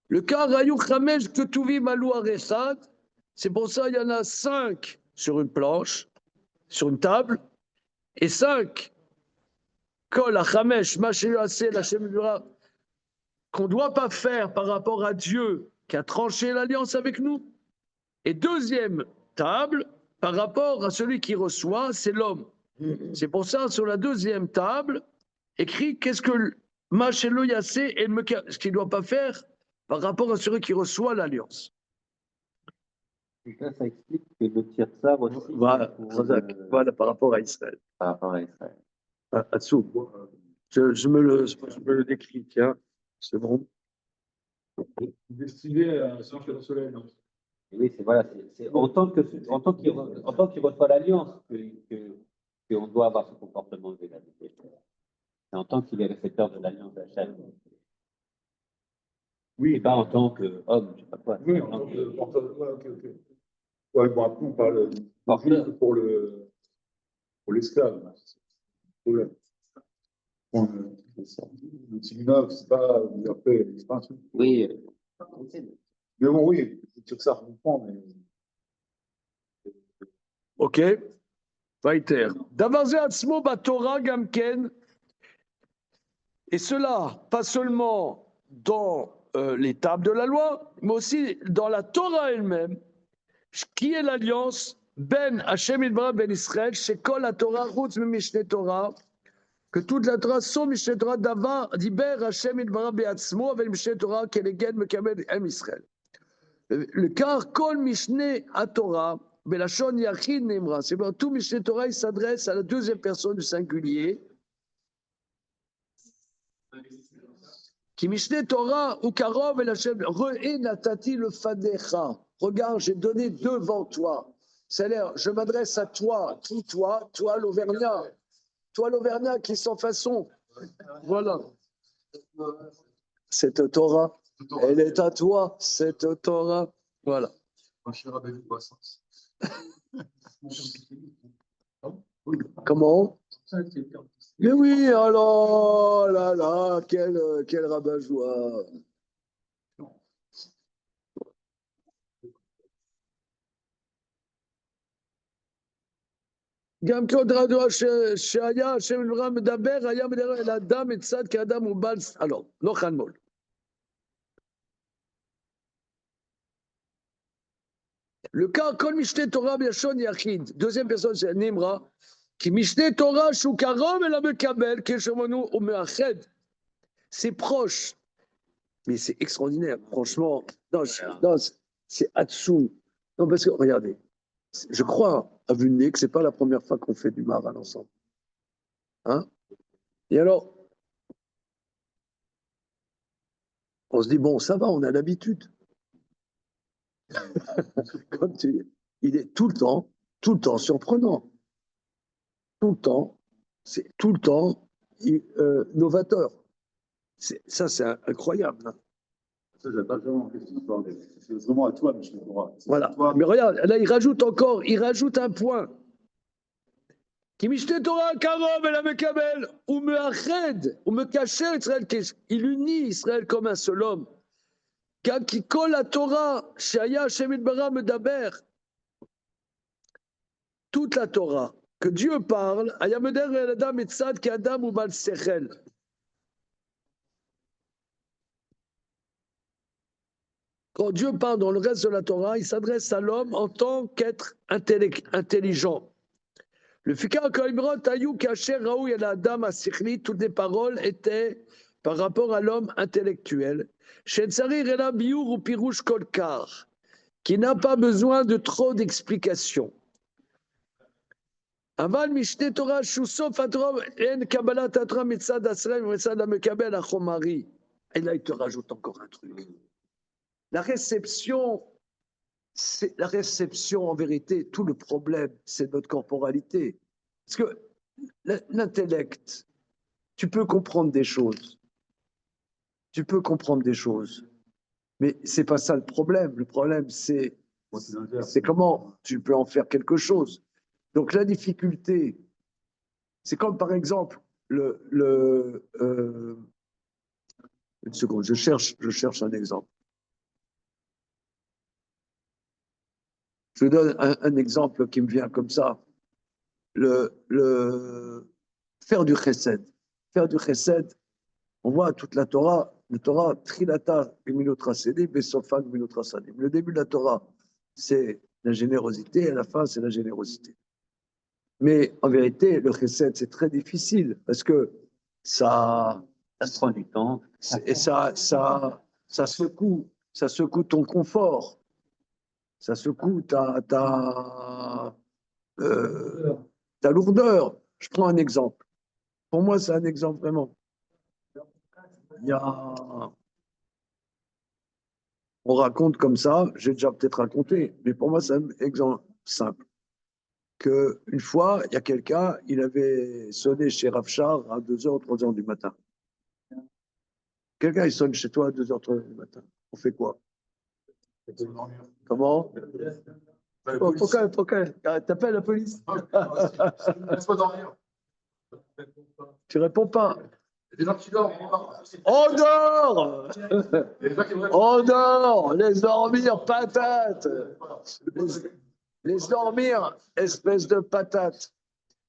Le cas Rayou Khamesh Ketuvi Malou Arechad, c'est pour ça il y en a 5 sur une planche, sur une table, et 5 Kol Khamesh Mashelu Aseh Lachem Dura qu'on ne doit pas faire par rapport à Dieu qui a tranché l'alliance avec nous. Et deuxième table, par rapport à celui qui reçoit, c'est l'homme. C'est pour ça, sur la deuxième table, écrit qu'est-ce que Machelo Yassé et ce qu'il ne doit pas faire par rapport à celui qui reçoit l'alliance. Et ça explique que le tiers-sar aussi. Voilà, par rapport à Israël. Par rapport à Israël. Atsou, je me le décris, tiens, c'est bon. Destiné à ceux qui reçoivent l'alliance. Oui, c'est voilà, c'est en tant qu'il reçoit l'alliance qu'on doit avoir ce comportement de l'égalité. C'est en tant qu'il est récepteur de l'alliance d'Hachem. Oui. Et pas en tant qu'homme, je ne sais pas quoi. Oui, en tant que ok. Ouais, bon, après, on parle pour l'esclave. C'est le problème. Le Tilinov, c'est pas un truc. Oui. Mais bon, oui, c'est sûr que ça reprend, mais. Ok. Vaïter. Davaze Atzmo Batora Gamken. Et cela, pas seulement dans les tables de la loi, mais aussi dans la Torah elle-même, qui est l'alliance Ben Hashem Idbara Ben Israël, chez Kol la Torah, Chutz Mishneh Torah, que toute la Torah, son Mishneh Torah, Davar, Diber Hashem Idbara Beatzmo, avec Mishneh Torah, Keleged Mekabel Em Israël. Le car Kol Mishneh à Torah, Belashon Yachid Nemra, c'est bon, tout Mishneh Torah, il s'adresse à la deuxième personne du singulier. Qui Mishneh Torah ou Karov et Hashem Re'e natati le fadecha. Regarde, j'ai donné devant toi. C'est-à-dire, je m'adresse à toi. Qui toi? Toi l'Auvergnat. Toi l'Auvergnat qui sans façon. Voilà. Cette Torah, elle est à toi, cette Torah. Voilà. Comment? Mais oui, alors, là, là, quel rabat-joie. גם כהודרדו שהיה השם אלוהים מדבר, היה מדבר אל האדם מצד כאדם הוא בעל... alors, לא חנמול. Le cas, כל משנה תורה בלשון יחיד, deuxième personne c'est Nimra, כי משנה תורה שהוא קרוב אל המקבל, כשמנו הוא מאחד, c'est proche, mais c'est extraordinaire, franchement, non, c'est Hatsum. Non, parce que, regardez, je crois, à vue de nez, que ce n'est pas la première fois qu'on fait du Maharal ensemble. Hein? Et alors, on se dit, bon, ça va, on a l'habitude. Comme il est tout le temps surprenant. C'est tout le temps novateur. Ça, c'est incroyable. Hein. Ça, j'aime pas vraiment cette histoire. C'est vraiment à toi, Michel Torah. Voilà. Mais regarde, là, il rajoute un point. Qui Mishneh Torah Karov el Amekabel, ou Meached, ou Mekacher Israël, il unit Israël comme un seul homme. Qui colle la Torah, Shaya Hashem Yitbarach Medaber, toute la Torah, que Dieu parle, Ayameder el Adam etzad ki Adam ou Bal Sechel. Quand Dieu parle dans le reste de la Torah, il s'adresse à l'homme en tant qu'être intelligent. Le Fikar Koimrot Ayou Kacher Raoui el Adam Asichli, toutes les paroles étaient par rapport à l'homme intellectuel. Shetzari Rela Biur ou Pirouche Kolkar, qui n'a pas besoin de trop d'explications. Aval Mishneh Torah Shusof Atrov En Kabbalat Atra Mitzad Asrem Mitzad Amekabel Achomari. Et là, il te rajoute encore un truc. La réception en vérité, tout le problème, c'est notre corporalité. Parce que l'intellect, tu peux comprendre des choses. Mais c'est pas ça le problème. Le problème, c'est comment tu peux en faire quelque chose. Donc la difficulté, c'est comme par exemple une seconde, je cherche un exemple. Je vous donne un exemple qui me vient comme ça. Faire du chesed. Faire du chesed, on voit toute la Torah, Trilata, Gemilut Rasedim, Besofan, Gemilut Rasadim. Le début de la Torah, c'est la générosité, et à la fin, c'est la générosité. Mais en vérité, le chesed, c'est très difficile, parce que ça prend du temps. Et ça secoue ton confort. Ça secoue ta lourdeur. Je prends un exemple. Pour moi, c'est un exemple vraiment. On raconte comme ça, j'ai déjà peut-être raconté, mais pour moi, c'est un exemple simple. Qu'une fois, il y a quelqu'un, il avait sonné chez Rav Shar à 2h, 3h du matin. Quelqu'un, il sonne chez toi à 2h, 3h du matin. On fait quoi? Comment? Pourquoi? T'appelles la police? Tu réponds pas. On dort! On dort! Laisse dormir, patate! Laisse dormir, espèce de patate!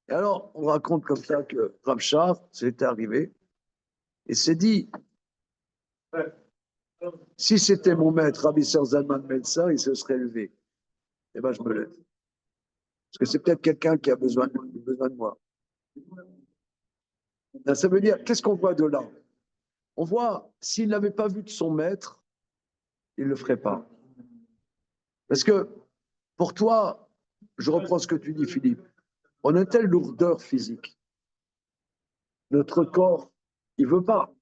Et alors, on raconte comme ça que Rav Shar, c'était arrivé, et s'est dit, si c'était mon maître, Rabbi Ser Zalman Meltzer, il se serait levé. Eh bien, je me lève. Parce que c'est peut-être quelqu'un qui a besoin de moi. Là, ça veut dire, qu'est-ce qu'on voit de là? On voit, s'il n'avait pas vu de son maître, il ne le ferait pas. Parce que, pour toi, je reprends ce que tu dis, Philippe, on a une telle lourdeur physique. Notre corps, il ne veut pas.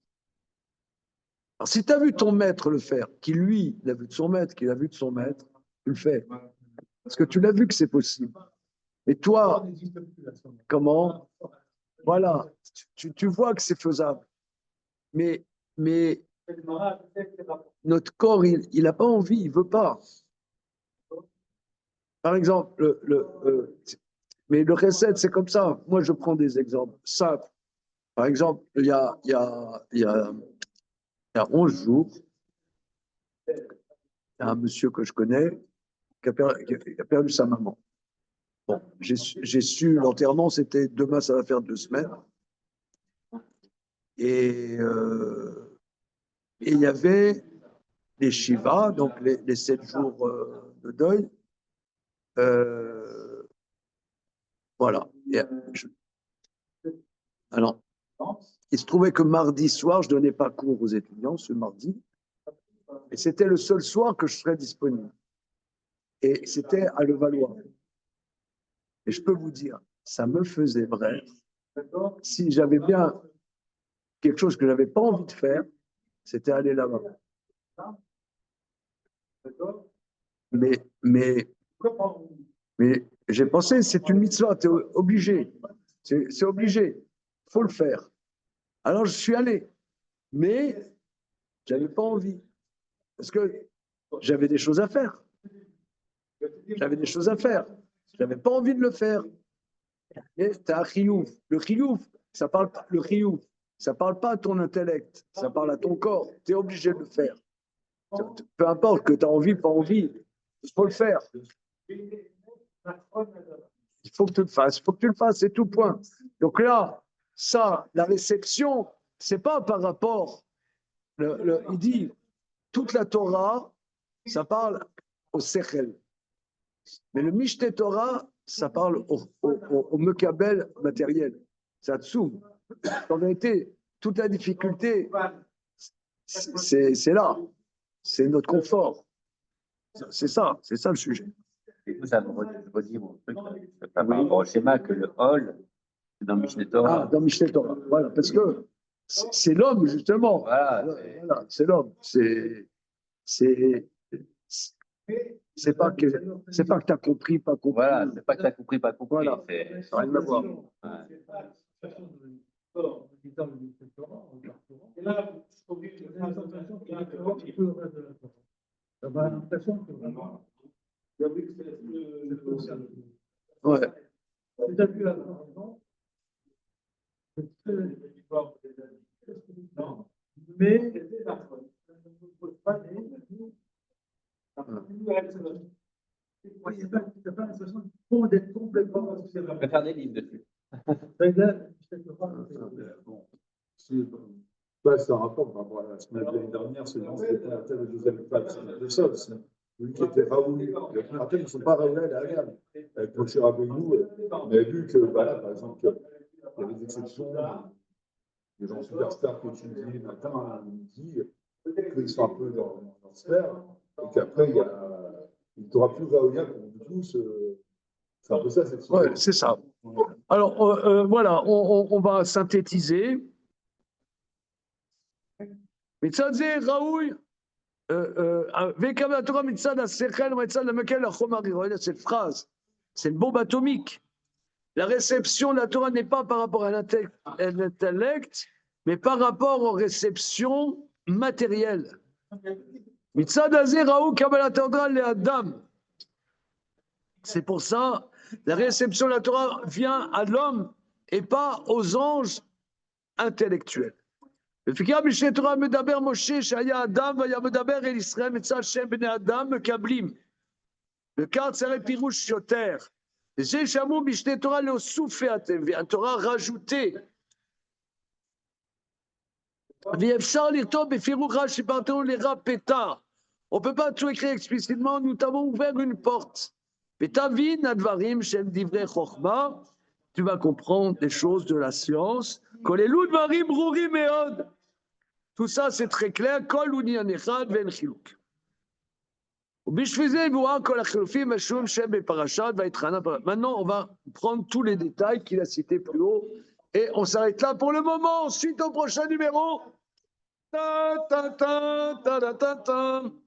Alors, si tu as vu ton maître le faire, qui lui l'a vu de son maître, qui l'a vu de son maître, tu le fais. Parce que tu l'as vu que c'est possible. Et toi, comment? Voilà, tu vois que c'est faisable. Mais notre corps, il n'a pas envie, il ne veut pas. Par exemple, mais le recette, c'est comme ça. Moi, je prends des exemples simples. Par exemple, il y a 11 jours, il y a un monsieur que je connais qui a perdu sa maman. Bon, j'ai su l'enterrement, c'était demain, ça va faire 2 semaines. Et il y avait les Shiva, donc les 7 jours de deuil. Voilà. Alors, il se trouvait que mardi soir, je ne donnais pas cours aux étudiants ce mardi. Et c'était le seul soir que je serais disponible. Et c'était à Levallois. Et je peux vous dire, ça me faisait bref. Si j'avais bien quelque chose que je n'avais pas envie de faire, c'était aller là-bas. Mais j'ai pensé, c'est une mitzvah, tu es obligé. C'est obligé. Il faut le faire. Alors je suis allé. Mais je n'avais pas envie. Parce que j'avais des choses à faire. J'avais des choses à faire. Je n'avais pas envie de le faire. Et tu as un chiyuv. Le chiyuv, ça parle pas, le chiyuv, ça parle pas à ton intellect, ça parle à ton corps. Tu es obligé de le faire. Peu importe que tu as envie, pas envie, il faut le faire. Il faut que tu le fasses, il faut que tu le fasses, c'est tout point. Donc là, ça, la réception, c'est pas par rapport, il dit, toute la Torah, ça parle au sechel. Mais le Mishte Torah, ça parle au mekabel matériel. C'est Atsoum. En vérité, toute la difficulté, c'est là. C'est notre confort. C'est ça le sujet. Et ça me redit mon truc, par rapport au schéma que le hall, c'est dans Mishneh Torah. Ah, dans Mishte Torah. Voilà, parce que c'est l'homme, justement. Voilà. Voilà, c'est l'homme. C'est pas que tu as compris, pas compris. Voilà, c'est pas que tu as compris, pas compris. Voilà. C'est Rien à voir. Et là, ça va l'impression que vraiment, Ouais. tu as vu avant, mais il n'y a pas l'impression d'être complètement. Je vais faire des livres dessus. C'est un rapport par rapport à la semaine de l'année dernière, celui qui était à la tête de deuxième phase, c'est de ça aussi. Celui qui était Raoul. Les rappels ne sont pas Raoul à la gamme. Avec Moshe Rabbeinu, on avait vu que, voilà, par exemple, il y avait des exceptions, des gens superstars que tu dis matin, midi, qu'ils sont un peu dans leur sphère, et qu'après, il t'aura plus Raolia pour nous tous. C'est un peu ça, cette Ouais, c'est ça. Alors, voilà, on va synthétiser. מצד זה ראוי, ויקבל התורה מצד השכל ומצד המקל החומר, cette phrase, c'est une bombe atomique. La réception de la Torah n'est pas par rapport à l'intellect, mais par rapport aux réceptions matérielles. מצד הזה ראוי קבלת התורה לאדם. C'est pour ça, la réception de la Torah vient à l'homme et pas aux anges intellectuels. לפיכך משנה תורה מדבר משה שהיה אדם והיה מדבר אל ישראל מצד שם בני אדם מקבלים. וכך צריך פירוש יותר. וזה שאמרו משנה תורה להוסיף אתם, והתורה rajoutée. ואפשר לכתוב בפירוש רש"י פרטנו לרפתה. On ne peut pas tout écrire explicitement, nous t'avons ouvert une porte. ותבין הדברים שהם דברי חוכמה, tu vas comprendre des choses de la science. כוללו דברים ברורים מאוד. Tout ça, c'est très clair. Maintenant, on va prendre tous les détails qu'il a cités plus haut et on s'arrête là pour le moment. Ensuite, au prochain numéro. ta ta ta ta ta ta ta.